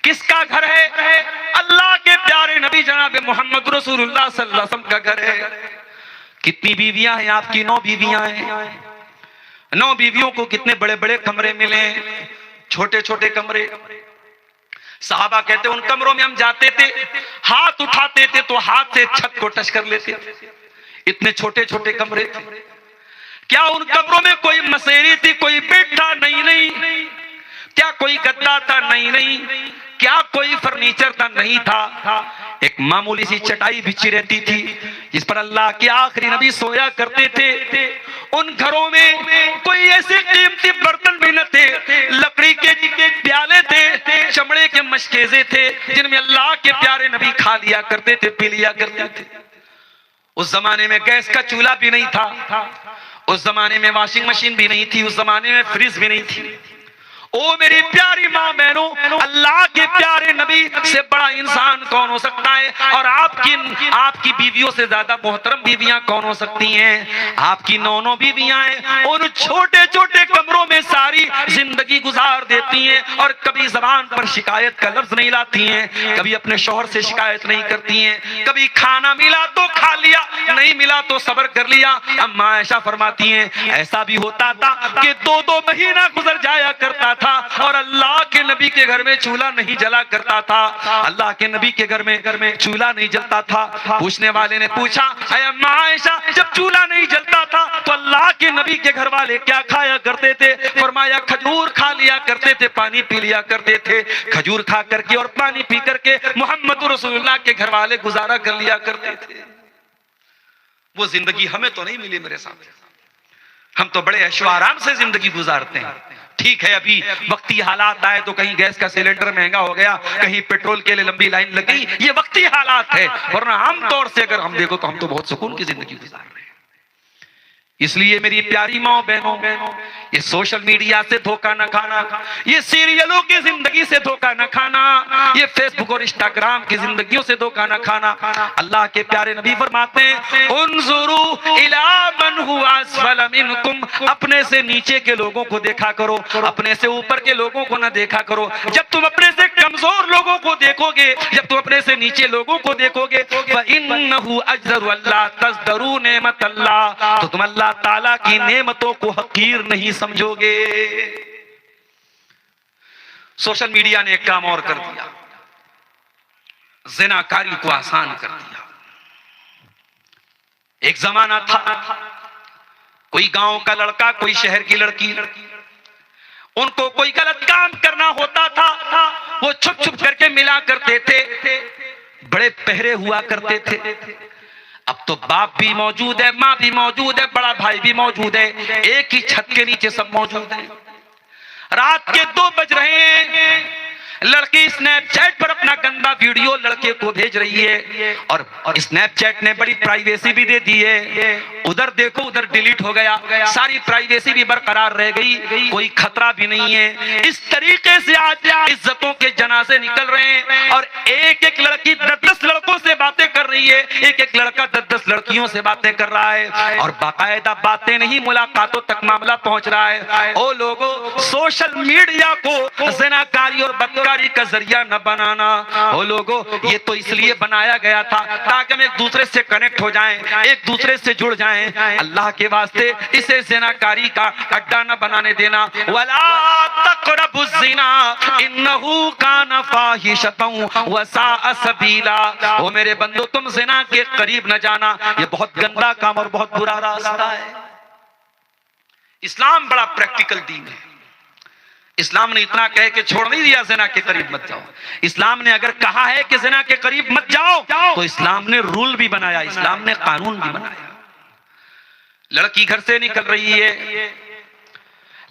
किसका घर है? अल्लाह के प्यारे नबी जनाब मोहम्मद रसूलुल्लाह सल्लल्लाहु अलैहि वसल्लम का घर है। कितनी बीवियां हैं आपकी? 9 बीवियां हैं। 9 बीवियों को कितने बड़े बड़े कमरे मिले, छोटे छोटे कमरे। साहबा कहते उन कमरों में हम जाते थे, हाथ उठाते थे तो हाथ से छत को टच कर लेते थे, इतने छोटे छोटे कमरे थे। क्या उन कमरों में कोई मसेरी थी? कोई बेड था? नहीं। क्या कोई गद्दा था? नहीं। क्या कोई फर्नीचर था? नहीं था। एक मामूली सी चटाई बिछी रहती थी जिस पर अल्लाह के आखिरी नबी सोया करते थे। उन घरों में कोई ऐसे कीमती बर्तन भी न थे, लकड़ी के प्याले थे, चमड़े के मशकेजे थे जिनमें अल्लाह के प्यारे नबी खा लिया करते थे, पी लिया करते थे। उस जमाने में गैस का चूल्हा भी नहीं था, उस जमाने में वॉशिंग मशीन भी नहीं थी, उस जमाने में फ्रिज भी नहीं थी। ओ मेरी प्यारी माँ बहनों, अल्लाह के प्यारे नबी से बड़ा इंसान कौन हो सकता है? और आपकी बीवियों से ज्यादा मोहतरम बीवियां कौन हो सकती हैं? आपकी 9 बीवियां हैं, उन छोटे छोटे कमरों में सारी जिंदगी गुजार देती हैं और कभी जबान पर शिकायत का लफ्ज नहीं लाती हैं, कभी अपने शौहर से शिकायत नहीं करती हैं, कभी खाना मिला तो खा लिया, नहीं मिला तो सब्र कर लिया। अम्मा आयशा फरमाती हैं ऐसा भी होता था कि 2-2 महीना गुजर जाया करता था और अल्लाह के नबी के घर में चूल्हा नहीं जला करता था। अल्लाह के नबी के घर में चूल्हा नहीं जलता था। पूछने वाले ने पूछा अम्मा आयशा, जब चूल्हा नहीं जलता था तो अल्लाह के नबी के घर वाले क्या खाया करते थे? फरमाया खजूर खा लिया करते थे, पानी पी लिया करते थे। खजूर खा करके और पानी पी करके मोहम्मद रसूलुल्लाह के घर वाले गुजारा कर लिया करते थे। वो जिंदगी हमें तो नहीं मिली मेरे साथ। हम तो बड़े ऐशो आराम से जिंदगी गुजारते हैं। ठीक है, अभी वक्ती हालात आए तो कहीं गैस का सिलेंडर महंगा हो गया, कहीं पेट्रोल के लिए लंबी लाइन लग गई, ये वक्ती हालात है, वरना आम तौर से अगर हम देखो तो हम तो बहुत सुकून की जिंदगी गुजार रहे हैं। इसलिए मेरी प्यारी माँ बहनों, ये सोशल मीडिया से धोखा न खाना, ये सीरियलों की जिंदगी से धोखा न खाना, ये फेसबुक और इंस्टाग्राम की जिंदगियों से धोखा न खाना। अल्लाह के प्यारे नबी फरमाते हैं, उन्जुरू इला मन हुवा अस्फल मिनकुम, अपने से नीचे के लोगों को देखा करो, अपने से ऊपर के लोगों को न देखा करो। जब तुम अपने से कमजोर लोगों को देखोगे, जब तुम अपने से नीचे लोगों को देखोगे, फइन्नहु अजदरु अल्लाह तज़दरू नेमत अल्लाह, तो तुम अल्लाह ताला की नेमतों को हकीर नहीं समझोगे। सोशल मीडिया ने एक काम और कर दिया, ज़िनाकारी को आसान कर दिया। एक जमाना था, कोई गांव का लड़का, कोई शहर की लड़की, उनको कोई गलत काम करना होता था, वो छुप छुप करके मिला करते थे, बड़े पहरे हुआ करते थे। अब तो बाप भी मौजूद है, माँ भी मौजूद है, बड़ा भाई भी मौजूद है, एक ही छत के नीचे सब मौजूद है। रात के 2 बज रहे हैं, लड़की स्नैपचैट पर अपना गंदा वीडियो लड़के को भेज रही है, और स्नैपचैट ने बड़ी प्राइवेसी भी दे दी है। उधर देखो उधर डिलीट हो गया, सारी प्राइवेसी भी बरकरार रह गई, कोई खतरा भी नहीं है। इस तरीके से आज इज्जतों के जनाजे निकल रहे हैं, और एक एक लड़की 10-10 लड़कों से बातें कर रही है, एक एक लड़का 10-10 लड़कियों से बातें कर रहा है, और बाकायदा बातें नहीं, मुलाकातों तक मामला पहुंच रहा है। ओ लोगों, सोशल मीडिया को ज़िनाकारी और बदकारी का जरिया न बनाना। ओ लोगों, ये तो इसलिए बनाया गया था ताकि हम एक दूसरे से कनेक्ट हो जाएं, एक दूसरे से जुड़ जाएं। अल्लाह के वास्ते इसे ज़िनाकारी का अड्डा न बनाने देना। वला तक़रबुज़ ज़िना इन्नहु कान फ़ाहिशतन व साअ सबीला। ओ मेरे बंदो, तुम ज़िना के करीब न जाना, ये बहुत गंदा काम और बहुत बुरा रास्ता है। इस्लाम बड़ा प्रैक्टिकल दीन है। इस्लाम ने इतना कह के छोड़ नहीं दिया ज़िना के करीब मत जाओ। इस्लाम ने अगर कहा है कि ज़िना के करीब मत जाओ, तो इस्लाम ने रूल भी बनाया, इस्लाम ने कानून भी बनाया। लड़की घर से निकल रही है,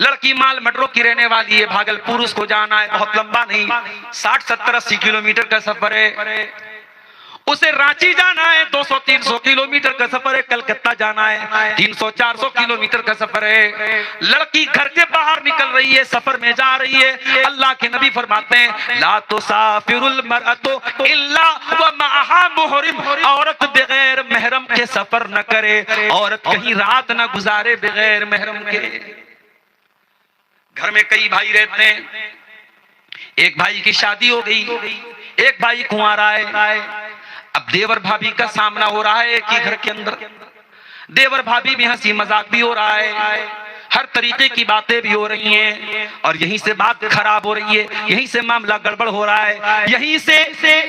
लड़की माल मटरों की रहने वाली है, भागलपुर उसको जाना है, बहुत लंबा नहीं, 60-70-80 किलोमीटर का सफर है। उसे रांची जाना है, 200-300 किलोमीटर का सफर है। कलकत्ता जाना है, 300-400 किलोमीटर का सफर है। लड़की घर के बाहर निकल रही है, सफर में जा रही है। अल्लाह के नबी फरमाते हैं, ला तुसाफिरुल मरअतु इल्ला व मअहा मुहरिम, औरत बगैर महरम के सफर न करे, औरत कहीं रात न गुजारे बगैर महरम के। घर में कई भाई रहते हैं, एक भाई की शादी हो गई, एक भाई कुंवारा है। अब देवर भाभी का सामना हो रहा है एक ही घर के अंदर, देवर भाभी में हंसी मजाक भी हो रहा है, हर तरीके की बातें भी हो रही हैं, और यहीं से बात खराब हो रही है, यहीं से मामला गड़बड़ हो रहा है, यहीं से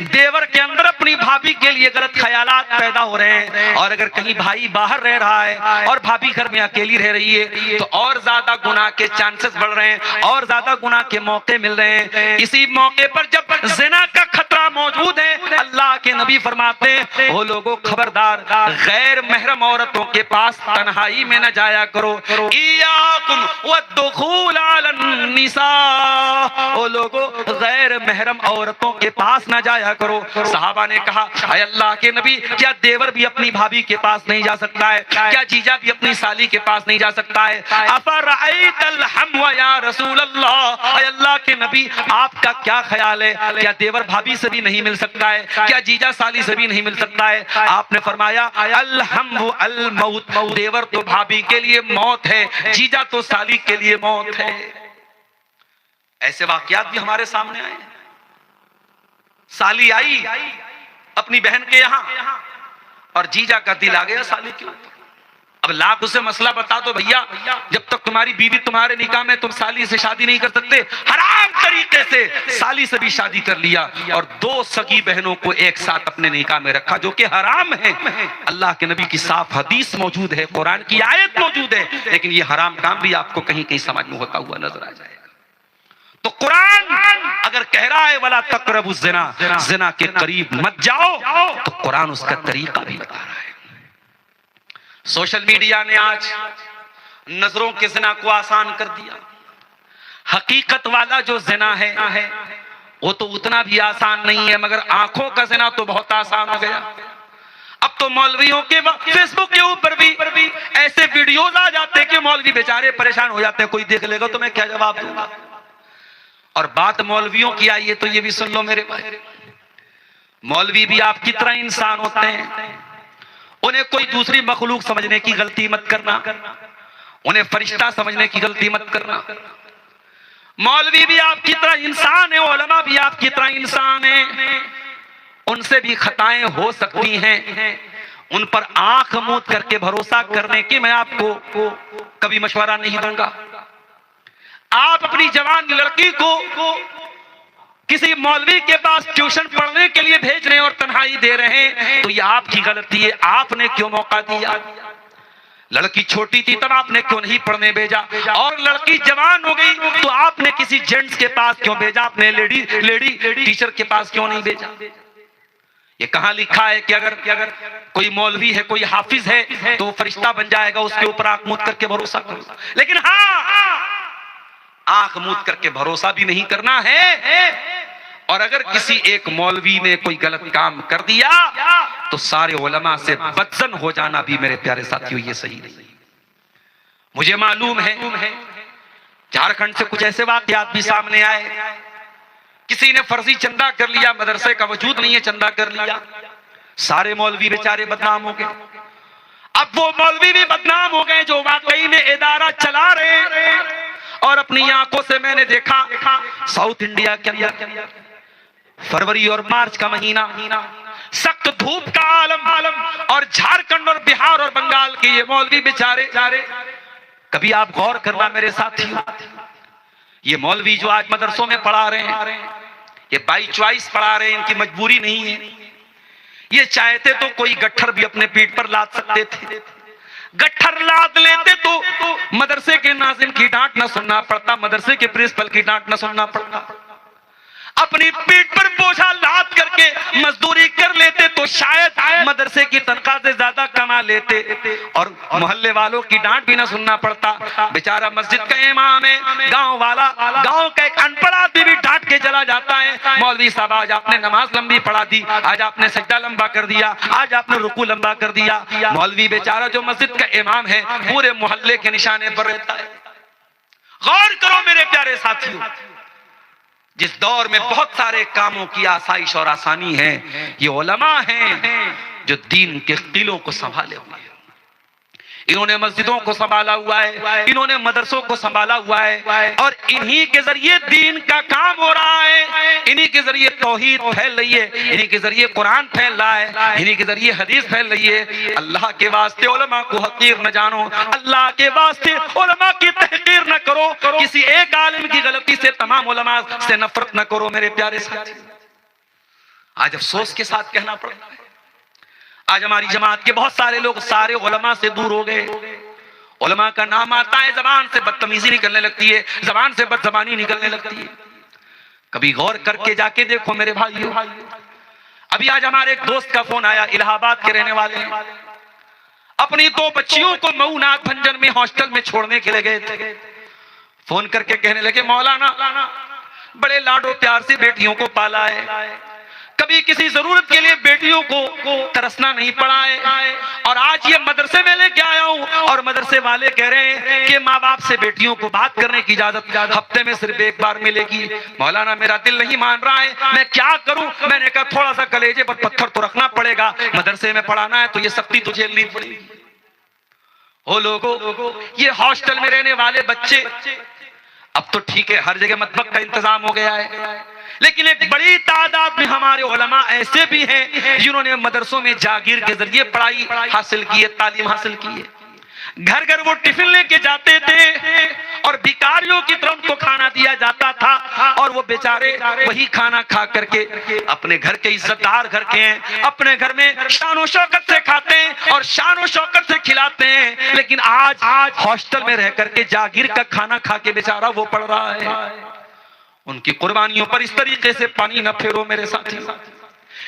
देवर के अंदर अपनी भाभी के लिए गलत ख्यालात पैदा हो रहे हैं। और अगर कहीं भाई बाहर रह रहा है और भाभी घर में अकेली रह रही है, तो और ज्यादा गुनाह के चांसेस बढ़ रहे हैं, और ज्यादा गुनाह के मौके मिल रहे हैं। इसी मौके पर जब ज़िना का खतरा मौजूद है, अल्लाह के नबी फरमाते हैं, वो लोगों खबरदार, गैर महरम औरतों के पास तन्हाई में न जाया करो। ओ लोगों, गैर महरम औरतों के पास न जाया करो। सहाबा ने कहा, अय अल्लाह के नबी, क्या देवर भी अपनी भाभी के पास नहीं जा सकता है? क्या जीजा भी अपनी साली के पास नहीं जा सकता है? अफरअयतल हम्व या रसूल अल्लाह, अय अल्लाह के नबी, आपका क्या ख्याल है? क्या देवर भाभी से भी नहीं मिल सकता है? क्या जीजा साली से भी नहीं मिल सकता है? आपने फरमाया, अल हम्व अल मौत, देवर तो भाभी के लिए मौत है, जीजा तो साली के लिए मौत है। ऐसे वाकयात भी हमारे सामने आए। साली आई अपनी बहन के यहां, और जीजा का दिल आ गया साली के ऊपर। अब लाख उसे मसला बता दो, भैया जब तक तुम्हारी बीवी तुम्हारे निकाह में, तुम साली से शादी नहीं कर सकते। हराम तरीके से साली से भी शादी कर लिया, और 2 सगी बहनों को एक साथ अपने निकाह में रखा, जो कि हराम है। अल्लाह के नबी की साफ हदीस मौजूद है, कुरान की आयत मौजूद है, लेकिन ये हराम काम भी आपको कहीं कहीं समझ में होता हुआ नजर आ जाएगा। तो कुरान अगर कह रहा है वला तक़रबुज़ ज़िना, ज़िना के करीब मत जाओ, तो कुरान उसका तरीका भी बता रहा है। सोशल मीडिया ने आज नजरों के ज़िना को आसान कर दिया। हकीकत वाला जो ज़िना है वो तो उतना भी आसान नहीं है, मगर आंखों का ज़िना तो बहुत आसान हो गया। अब तो मौलवियों के फेसबुक के ऊपर भी ऐसे वीडियोस आ जाते हैं कि मौलवी बेचारे परेशान हो जाते हैं, कोई देख लेगा तो मैं क्या जवाब दूंगा। और बात मौलवियों की आई है तो ये भी सुन लो मेरे भाई, मौलवी भी आपकी तरह इंसान होते हैं। उन्हें कोई दूसरी मखलूक समझने की गलती मत करना, उन्हें फरिश्ता समझने की गलती मत करना। मौलवी भी आपकी तरह इंसान है, उलमा भी आपकी तरह इंसान है, उनसे भी खताएं हो सकती हैं। उन पर आंख मूंद करके भरोसा करने की मैं आपको कभी मशवरा नहीं दूंगा। आप अपनी जवान लड़की को किसी मौलवी के पास ट्यूशन पढ़ने के लिए भेज रहे हैं और तन्हाई दे रहे हैं तो ये आपकी गलती है। आपने क्यों मौका दिया? लड़की छोटी थी तब आपने क्यों नहीं पढ़ने भेजा, और लड़की जवान हो गई तो आपने किसी जेंट्स के पास क्यों भेजा, आपने लेडी टीचर के पास क्यों नहीं भेजा? ये कहां लिखा है कि अगर कोई मौलवी है, कोई हाफिज है तो फरिश्ता बन जाएगा, उसके ऊपर आंख मूंद करके भरोसा करो। लेकिन हाँ, आंख मूंद करके भरोसा भी नहीं करना है। और अगर किसी एक मौलवी ने कोई गलत काम कर दिया तो सारे उलमा से बदजन हो जाना भी मेरे प्यारे साथियों ये सही नहीं। मुझे मालूम है झारखंड से कुछ ऐसे वाकयात भी सामने आए, किसी ने फर्जी चंदा कर लिया, मदरसे का वजूद नहीं है, चंदा कर लिया, सारे मौलवी बेचारे बदनाम हो गए। अब वो मौलवी भी बदनाम हो गए जो वाकई में इदारा चला रहे हैं। और अपनी आंखों से मैंने देखा साउथ इंडिया के अंदर फरवरी और मार्च का महीना, सख्त धूप का आलम, और झारखंड और बिहार और बंगाल के ये मौलवी बेचारे, कभी आप गौर करना मेरे साथियों, ये मौलवी जो आज मदरसों में पढ़ा रहे हैं ये बाई चॉइस पढ़ा रहे हैं, इनकी मजबूरी नहीं है। ये चाहते तो कोई गट्ठर भी अपने पीठ पर लाद सकते थे, गट्ठर लाद लेते तो मदरसे के नाज़िम की डांट न सुनना पड़ता, मदरसे के प्रिंसिपल की डांट न सुनना पड़ता। अपनी पीठ पर बोझा लाद करके मजदूरी कर लेते तो शायद मदरसे की तनख्वाह से ज्यादा कमा लेते और मोहल्ले वालों की डांट भी ना सुनना पड़ता। बेचारा मस्जिद का इमाम है, गांव वाला, गांव का एक अनपढ़ आदमी भी डांट के चला जाता है, मौलवी साहब आज आपने नमाज लंबी पढ़ा दी, आज आपने सजदा लंबा कर दिया, आज आपने रुकू लंबा कर दिया। मौलवी बेचारा जो मस्जिद का इमाम है पूरे मोहल्ले के निशाने पर रहता है। गौर करो मेरे प्यारे साथियों, जिस दौर में बहुत सारे कामों की आसाइश और आसानी है, ये उलमा हैं जो दीन के किलों को संभाले हुए हैं। इन्होंने मस्जिदों को संभाला हुआ है, इन्होंने मदरसों को संभाला हुआ है, और इन्हीं के जरिए दीन का काम हो रहा है, इन्हीं के जरिए तौहीद फैल रही है, इन्हीं के जरिए कुरान फैल रहा है, इन्हीं के जरिए हदीस फैल रही है। अल्लाह के वास्ते उलमा को हकीर न जानो, अल्लाह के वास्ते उलमा की तहकीर न करो, किसी एक आलिम की गलती से तमाम उलमा से नफरत न करो मेरे प्यारे साथी। आज अफसोस के साथ कहना पड़ता है, आज हमारी जमात के बहुत सारे लोग सारे उलमा से दूर हो गए। उलमा का नाम आता है जबान से बदतमीजी निकलने लगती है, जबान से बदजबानी निकलने लगती है। कभी गौर करके जाके देखो मेरे भाइयों, अभी आज हमारे एक दोस्त का फोन आया, इलाहाबाद के रहने वाले हैं, अपनी 2 बच्चियों को मऊ नाथ भंजन में हॉस्टल में छोड़ने के लिए गए थे। फोन करके कहने लगे मौलाना बड़े लाडो प्यार से बेटियों को पाला है, कभी किसी जरूरत के लिए बेटियों को तरसना नहीं पड़ा है, और आज ये मदरसे में लेके आया हूँ और मदरसे वाले कह रहे हैं कि माँ बाप से बेटियों को बात करने की इजाजत हफ्ते में सिर्फ 1 बार मिलेगी। मौलाना मेरा दिल नहीं मान रहा है, मैं क्या करूं? मैंने कहा थोड़ा सा कलेजे पर पत्थर तो रखना पड़ेगा, मदरसे में पढ़ाना है तो ये सख्ती तो झेलनी पड़ेगी। ओ लोगों, ये हॉस्टल में रहने वाले बच्चे, अब तो ठीक है हर जगह मतबक का इंतजाम हो गया है, लेकिन एक बड़ी तादाद में हमारे उलमा ऐसे भी हैं जिन्होंने मदरसों में जागीर के जरिए पढ़ाई हासिल की है, तालीम हासिल की है। घर घर वो टिफिन लेके जाते थे और भिखारियों की तरफ उनको खाना दिया जाता था, और वो बेचारे वही खाना खा करके अपने घर के इज्जतदार घर के हैं, अपने घर में शान शौकत से खाते हैं और शान शौकत से खिलाते हैं। लेकिन आज हॉस्टल में रह करके जागीर का खाना खा के बेचारा वो पढ़ रहा है। उनकी कुर्बानियों पर इस तरीके से पानी न फेरो मेरे साथी।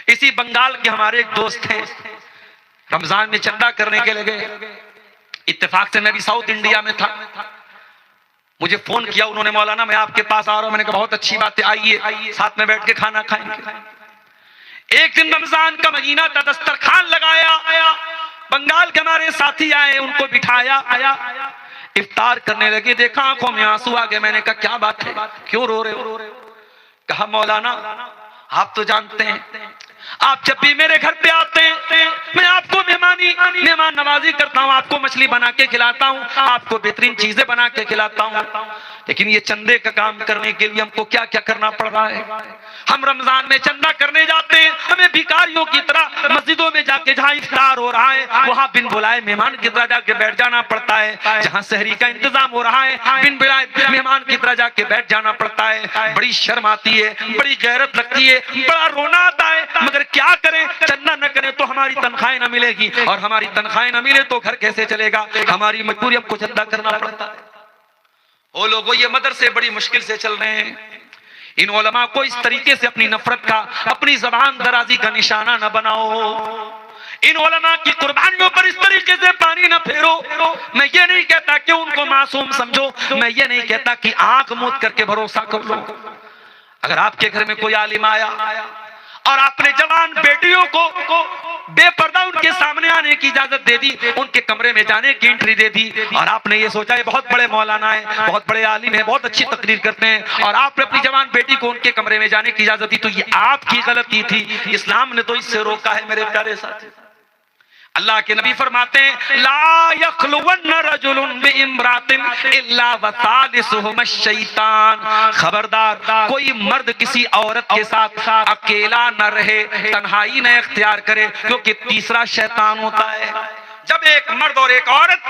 इसी बंगाल के हमारे एक दोस्त हैं, रमजान में चंदा करने के लगे, इत्तेफाक से मैं भी साउथ इंडिया में था, मुझे फोन किया उन्होंने, मौलाना मैं आपके पास आ रहा हूं। मैंने कहा बहुत अच्छी बात है, आइए साथ में बैठ के खाना खाएंगे। एक दिन रमजान का महीना था, दस्तरखान लगाया, बंगाल के हमारे साथी आए, उनको बिठाया, इफ्तार करने लगे, देखा आंखों में आंसू आ गए। मैंने कहा क्या बात है, क्यों रो रहे हो? कहा मौलाना आप तो जानते हैं आप जब भी मेरे घर पे आते हैं मैं आपको मेहमान नवाजी करता हूँ, आपको मछली बना के खिलाता हूँ, आपको बेहतरीन चीजें बना के खिलाता हूँ, लेकिन ये चंदे का काम करने के लिए हमको क्या क्या करना पड़ रहा है। हम रमजान में चंदा करने जाते हैं, हमें भिखारियों की तरह मस्जिदों में जाके जहाँ इफ्तार हो रहा है वहां बिन बुलाए मेहमान की तरह जाके बैठ जाना पड़ता है। जहाँ सहरी का इंतजाम हो रहा है बिन बुलाए मेहमान की तरह जाके बैठ जाना पड़ता है। बड़ी शर्म आती है, बड़ी गैरत लगती है, बड़ा रोना आता है, मगर क्या करें, चंदा न करें तो हमारी तनख्वाहें न मिलेगी, और हमारी तनख्वाहें न मिले तो घर कैसे चलेगा, हमारी मजबूरी हमको चंदा करना पड़ता है। ओ लोगों, ये मदरसे बड़ी मुश्किल से चल रहे हैं। इन उलमा को इस तरीके से अपनी नफरत का, अपनी जबान दराजी का निशाना न बनाओ। इन उलमा की कुर्बानियों पर इस तरीके से पानी न फेरो। मैं ये नहीं कहता कि उनको मासूम समझो, मैं ये नहीं कहता कि आंख मूंद करके भरोसा कर लो। अगर आपके घर में कोई आलिम आया और आपने जवान बेटियों को बेपर्दा उनके सामने आने की इजाजत दे दी, उनके कमरे में जाने की एंट्री दे दी, और आपने ये सोचा है बहुत बड़े मौलाना है, बहुत बड़े आलिम है, बहुत अच्छी तकरीर करते हैं, और आपने अपनी जवान बेटी को उनके कमरे में जाने की इजाजत दी, तो ये आपकी गलती थी। इस्लाम ने तो इससे रोका है मेरे प्यारे साथी। अल्लाह के नबी फरमाते हैं ला यखलुवन्न रजुलुन बिइम्रातिन इल्ला वसालिसुहुम शैतान, खबरदार कोई मर्द किसी औरत के साथ अकेला न रहे, तन्हाई न इख्तियार करे, क्योंकि तीसरा शैतान होता है। जब एक मर्द और एक औरत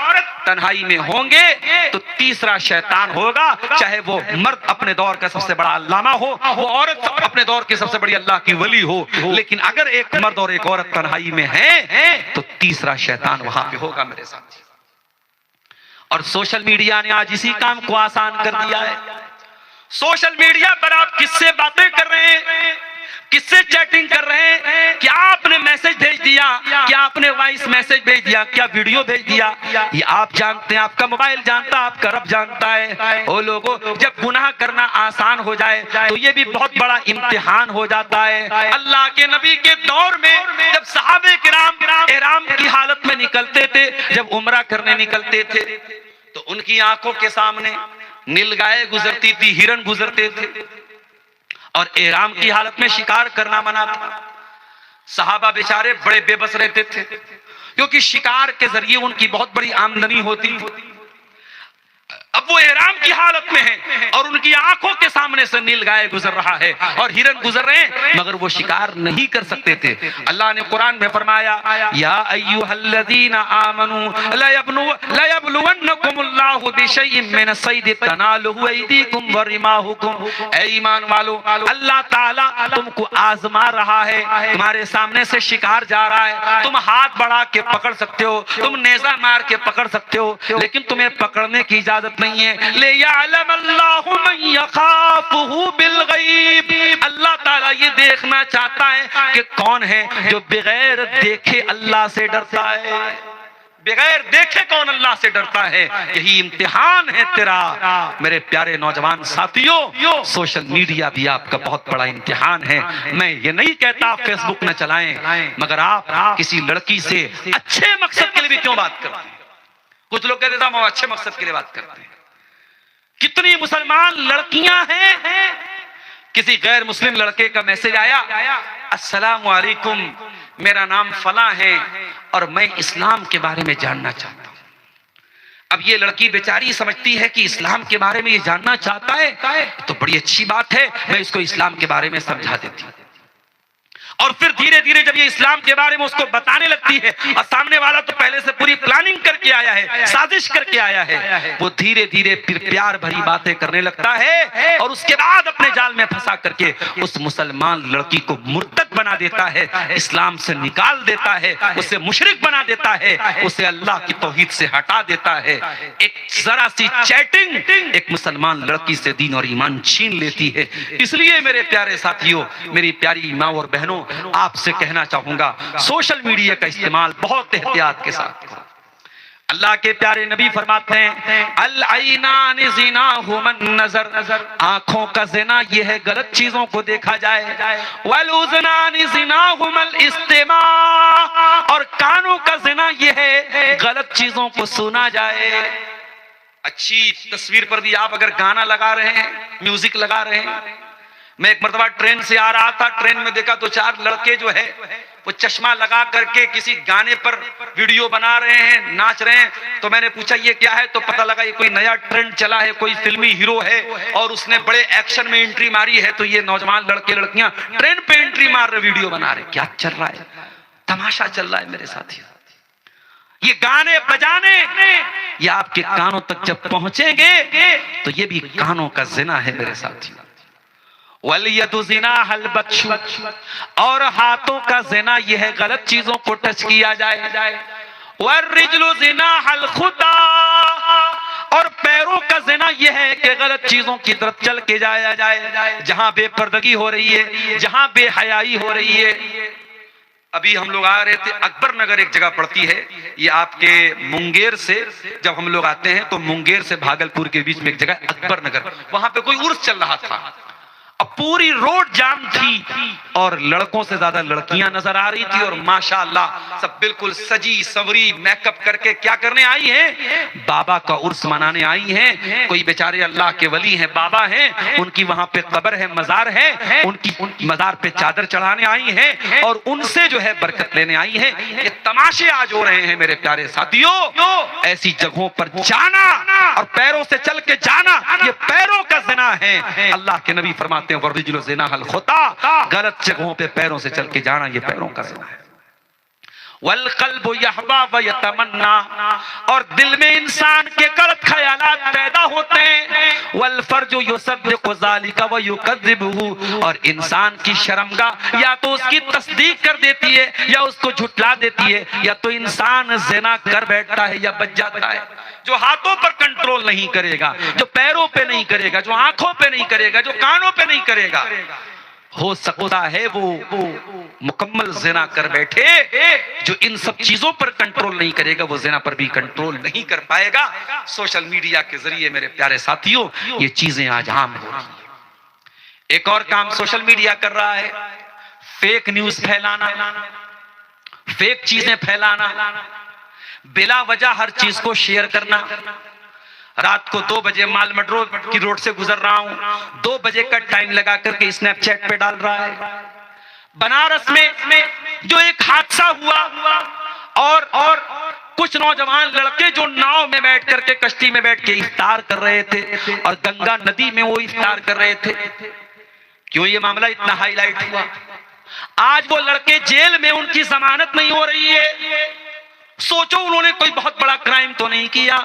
तन्हाई में होंगे तो तीसरा शैतान होगा, चाहे वो मर्द अपने दौर का सबसे बड़ा अल्लामा हो, वो औरत अपने दौर की सबसे बड़ी अल्लाह की वली हो, लेकिन अगर एक मर्द और एक औरत तन्हाई में है तो तीसरा शैतान वहां पे होगा मेरे साथ। और सोशल मीडिया ने आज इसी काम को आसान कर दिया है। सोशल मीडिया पर आप किससे बातें कर रहे हैं, किससे चैटिंग कर रहे हैं, क्या आपने मैसेज भेज दिया, क्या आपने वॉइस मैसेज भेज दिया, क्या वीडियो भेज दिया, ये आप जानते हैं, आपका मोबाइल जानता है, आपका रब जानता है। ओ लोगों, जब गुनाह करना आसान हो जाए तो ये भी बहुत बड़ा इम्तिहान हो जाता है। अल्लाह के नबी के दौर में जब सहाबे किराम इहराम की हालत में निकलते थे, जब उम्रा करने निकलते थे, तो उनकी आंखों के सामने नीलगाय गुजरती थी, हिरन गुजरते थे, और इहराम की हालत में शिकार करना मना था। सहाबा बेचारे बड़े बेबस रहते थे, क्योंकि शिकार के जरिए उनकी बहुत बड़ी आमदनी होती थी। अब वो इहराम की हालत में है और उनकी आंखों के सामने से नीलगाय गुजर रहा है और हिरन गुजर रहे हैं, मगर वो शिकार नहीं कर सकते थे। अल्लाह ने कुरान में फरमाया या अय्युहल्लज़ीना आमनू लयब्लुवन्नकुमुल्लाहु बिशैइन मिन सैद तनालुहु अयदीकुम व रिमाहुकुम। ऐ ईमान वालो, अल्लाह ताला तुमको आजमा रहा है, तुम्हारे सामने से शिकार जा रहा है, तुम हाथ बढ़ा के पकड़ सकते हो, तुम नेजा मार के पकड़ सकते हो, लेकिन तुम्हें पकड़ने की इजाजत नहीं है। ले यअलम अल्लाहु मन यखाफुहु बिल गैब, अल्लाह ताला ये देखना चाहता है कि कौन है जो बगैर देखे अल्लाह से डरता है। बगैर देखे कौन अल्लाह से डरता है, यही इम्तिहान है तेरा। मेरे प्यारे नौजवान साथियों, सोशल मीडिया भी आपका बहुत बड़ा इम्तिहान है। मैं ये नहीं कहता आप फेसबुक न चलाएं, मगर आप किसी लड़की से अच्छे मकसद के लिए भी क्यों बात करते हैं। कुछ लोग कहते हैं हम अच्छे मकसद के लिए बात करते हैं। कितनी मुसलमान लड़कियां हैं, किसी गैर मुस्लिम लड़के का मैसेज आया, अस्सलाम वालेकुम, मेरा नाम फला है और मैं इस्लाम के बारे में जानना चाहता हूं। अब ये लड़की बेचारी समझती है कि इस्लाम के बारे में ये जानना चाहता है तो बड़ी अच्छी बात है, मैं इसको इस्लाम के बारे में समझा देती हूँ। और फिर धीरे धीरे जब ये इस्लाम के बारे में उसको बताने लगती है, और सामने वाला तो पहले से पूरी प्लानिंग करके आया है, साजिश करके आया है, वो धीरे धीरे फिर प्यार भरी बातें करने लगता है और उसके बाद अपने जाल में फंसा करके उस मुसलमान लड़की को मुर्तद बना देता है, इस्लाम से निकाल देता है, उसे मुशरिक बना देता है, उसे अल्लाह की तौहीद से हटा देता है। एक जरा सी चैटिंग एक मुसलमान लड़की से दीन और ईमान छीन लेती है। इसलिए मेरे प्यारे साथियों, मेरी प्यारी माँ और बहनों, आपसे कहना चाहूंगा सोशल मीडिया का इस्तेमाल बहुत एहतियात के साथ करो। अल्लाह के प्यारे नबी फरमाते हैं अल आइनान ज़िनाहुमन नज़र, आंखों का ज़िना ये है गलत चीजों को देखा जाए। वल उज़नान ज़िनाहुमल इस्तिमा, और कानों का ज़िना ये है गलत चीजों को सुना जाए। अच्छी तस्वीर पर भी आप अगर गाना लगा रहे हैं, म्यूजिक लगा रहे हैं। मैं एक मर्तबा ट्रेन से आ रहा था, ट्रेन में देखा दो चार लड़के जो है वो चश्मा लगा करके किसी गाने पर वीडियो बना रहे हैं, नाच रहे हैं। तो मैंने पूछा ये क्या है, तो पता लगा ये कोई नया ट्रेंड चला है, कोई फिल्मी हीरो है और उसने बड़े एक्शन में एंट्री मारी है। तो ये नौजवान लड़के लड़कियां ट्रेन पे एंट्री मार रहे, वीडियो बना रहे। क्या चल रहा है? तमाशा चल रहा है मेरे साथी। ये गाने बजाने ये आपके कानों तक जब पहुंचेंगे तो ये भी कानों का ज़िना है मेरे साथी। वलियदु ज़िना हल बत्शु, और हाथों का ज़िना ये है गलत चीजों को टच किया जाए। वर्रिजलु ज़िना हल खुदा, और पैरों का ज़िना ये है कि गलत चीजों की तरफ चल के जाया जाए, जहां बेपर्दगी हो रही है, जहां बेहयाई हो रही है। अभी हम लोग आ रहे थे, अकबर नगर एक जगह पड़ती है, ये आपके मुंगेर से जब हम लोग आते हैं तो मुंगेर से भागलपुर के बीच में एक जगह अकबर नगर, वहां पे कोई उर्स चल रहा था। अब पूरी रोड जाम थी और लड़कों से ज्यादा लड़कियां नजर आ रही थी, और माशाअल्लाह सब बिल्कुल सजी सवरी मेकअप करके क्या करने आई हैं? बाबा का उर्स मनाने आई हैं। कोई बेचारे अल्लाह के वली हैं, बाबा हैं, उनकी वहां पे कब्र है, मजार है, उनकी मजार पे चादर चढ़ाने आई हैं और उनसे जो है बरकत लेने आई हैं। ये तमाशे आज हो रहे हैं मेरे प्यारे साथियों। ऐसी जगहों पर जाना और पैरों से चल के जाना ये पैरों का ज़िना है। अल्लाह के नबी फरमाते वर्रिजलु ज़िना हल खुता, गलत जगहों पे पैरों से चल के जाना ये पैरों का ज़िना है। वल क़ल्बु यहवा व यतमन्ना, और दिल में इंसान के गलत ख्यालात पैदा होते हैं। वल फर्जु युसद्दिक़ु ज़ालिका व युकज़्ज़िबुहु, और इंसान की शर्मगाह या तो उसकी तस्दीक कर देती है या उसको झुठला देती है, या तो इंसान ज़िना कर बैठता है या बच जाता है। जो हाथों पर कंट्रोल नहीं करेगा, जो पैरों पे नहीं करेगा, जो आंखों पे नहीं करेगा, जो कानों पे नहीं करेगा, हो सकता है वो मुकम्मल ज़िना कर बैठे। जो इन सब चीजों पर कंट्रोल नहीं करेगा वो ज़िना पर भी कंट्रोल नहीं कर पाएगा। सोशल मीडिया के जरिए मेरे प्यारे साथियों ये चीजें आज आम हो रही हैं। एक और काम सोशल मीडिया कर रहा है, फेक न्यूज फैलाना, फेक चीजें फैलाना, बिला वजह हर चीज को शेयर करना। रात को 2 बजे मालमड की रोड से गुजर रहा हूं, 2 बजे का टाइम लगा करके स्नैपचैट पे डाल रहा है। बनारस में जो एक हादसा हुआ और कुछ नौजवान लड़के जो नाव में बैठ करके, कश्ती में बैठ के इफ्तार कर रहे थे और गंगा नदी में वो इफ्तार कर रहे थे। क्यों ये मामला इतना हाईलाइट हुआ? आज वो लड़के जेल में, उनकी जमानत नहीं हो रही है। सोचो उन्होंने कोई बहुत बड़ा क्राइम तो नहीं किया।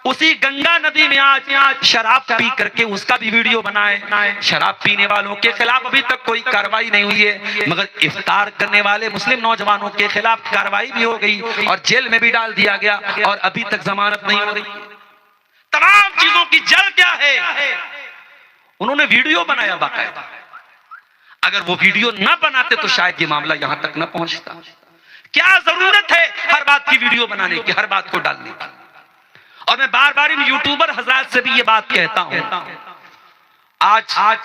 उसी गंगा नदी में आज शराब पी करके उसका भी वीडियो बनाए। शराब पीने वालों के खिलाफ अभी तक कोई कार्रवाई नहीं हुई है, मगर इफ्तार करने वाले मुस्लिम नौजवानों के खिलाफ कार्रवाई भी हो गई और जेल में भी डाल दिया गया और अभी तक जमानत नहीं हो रही। तमाम चीजों की जड़ क्या है? उन्होंने वीडियो बनाया बाकायदा। अगर वो वीडियो ना बनाते तो शायद ये मामला यहां तक न पहुंचता। क्या जरूरत है हर बात की वीडियो बनाने की, हर बात को डालने की? और मैं बार बार इन यूट्यूबर हजरात से भी ये बात कहता हूं। आज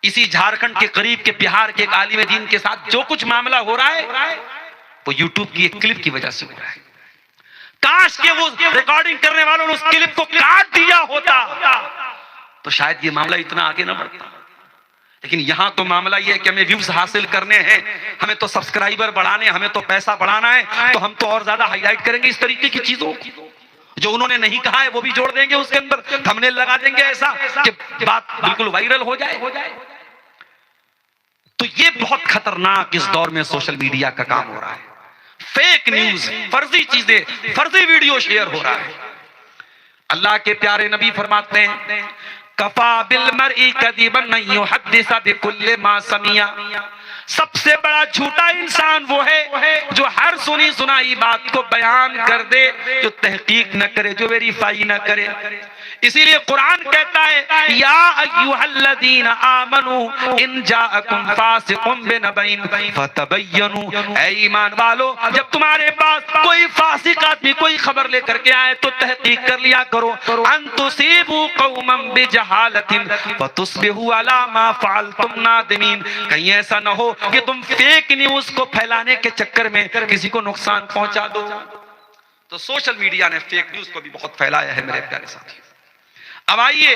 इसी झारखंड के करीब के बिहार के एक आलिम दीन के साथ जो कुछ मामला हो रहा है वो यूट्यूब की एक क्लिप की वजह से हो रहा है। काश के वो रिकॉर्डिंग करने वालों ने उस क्लिप को काट दिया होता तो शायद ये मामला इतना आगे ना बढ़ता। लेकिन यहां तो मामला ये है कि हमें व्यूज हासिल करने हैं, हमें तो सब्सक्राइबर बढ़ाने, हमें तो पैसा बढ़ाना है, तो हम तो और ज्यादा हाईलाइट करेंगे इस तरीके की चीजों जो उन्होंने नहीं कहा है वो भी जोड़ देंगे उसके अंदर, थंबनेल लगा देंगे ऐसा कि बात बिल्कुल वायरल हो जाए। तो ये बहुत खतरनाक इस दौर में सोशल मीडिया का काम हो रहा है। फेक न्यूज, फर्जी चीजें, फर्जी वीडियो शेयर हो रहा है। अल्लाह के प्यारे नबी फरमाते हैं कफा बिल मरई कदिबन नहीं युहद्दिस बिकुल्लि मा समिया। सबसे बड़ा झूठा इंसान वो है जो हर सुनी सुनाई बात को बयान कर दे, जो तहकीक न करे, जो वेरीफाई न करे। इसीलिए कुरान कहता है या अय्युहल्लज़ीना आमनू इन जाअकुम फासिकुम बिनबइन फतबय्यनु, ऐ ईमान वालो जब तुम्हारे पास कोई फासिक आदमी कोई खबर लेकर के आए तो तहकीक कर लिया करो। अन तुसीबू कौमम बिजहालतिन फतुस्बिहू अला मा फअलतुम नादिमीन, कहीं ऐसा न हो कि तुम फेक न्यूज को फैलाने के चक्कर में किसी को नुकसान पहुंचा दो। तो सोशल मीडिया ने फेक न्यूज को भी बहुत फैलाया है मेरे प्यारे साथियों। अब आइए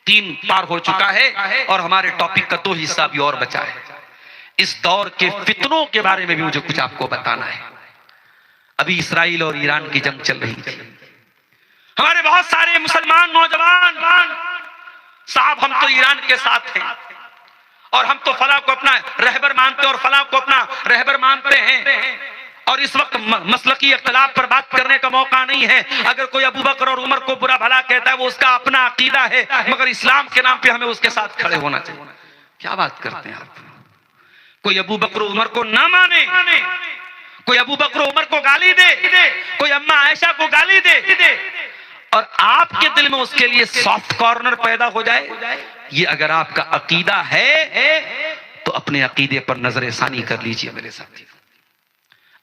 3 पार हो चुका है और हमारे टॉपिक का 2 हिस्सा भी और बचा है। इस दौर के फितनों के बारे में भी मुझे कुछ आपको बताना है। अभी इस्राइल और ईरान की जंग चल रही थी। हमारे बहुत सारे मुसलमान नौजवान साहब हम तो ईरान के साथ हैं और हम तो फला को अपना रहबर मानते और फला को अपना रहबर मानते हैं, और इस वक्त मसलकी इख्तिलाफ पर बात करने का मौका नहीं है। अगर कोई अबू बकर और उमर को बुरा भला कहता है वो उसका अपना अकीदा है, मगर इस्लाम के नाम पे हमें उसके साथ खड़े होना चाहिए। क्या बात करते हैं आप? कोई अबू बकर उमर को ना माने, कोई अबू बकर उमर को गाली दे, कोई अम्मा आयशा को गाली दे और आपके दिल में उसके लिए सॉफ्ट कॉर्नर पैदा हो जाए, ये अगर आपका अकीदा है तो अपने अकीदे पर नजर सानी कर लीजिए मेरे साथी।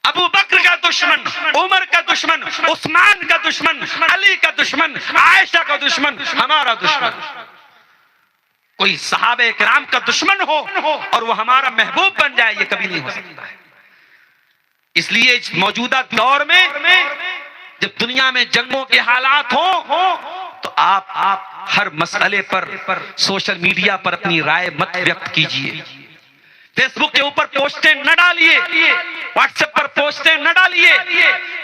अबू बकर का दुश्मन, उमर का दुश्मन, उस्मान का दुश्मन, अली का दुश्मन, आयशा का दुश्मन, हमारा दुश्मन। कोई सहाबे किराम का दुश्मन हो और वो हमारा महबूब बन जाए, ये कभी नहीं हो सकता है। इसलिए इस मौजूदा दौर में जब दुनिया में जंगों के हालात हो तो आप हर मसले पर सोशल मीडिया पर अपनी राय मत व्यक्त कीजिए। फेसबुक के ऊपर पोस्टें न डालिए, व्हाट्सएप पर पोस्टें न डालिए,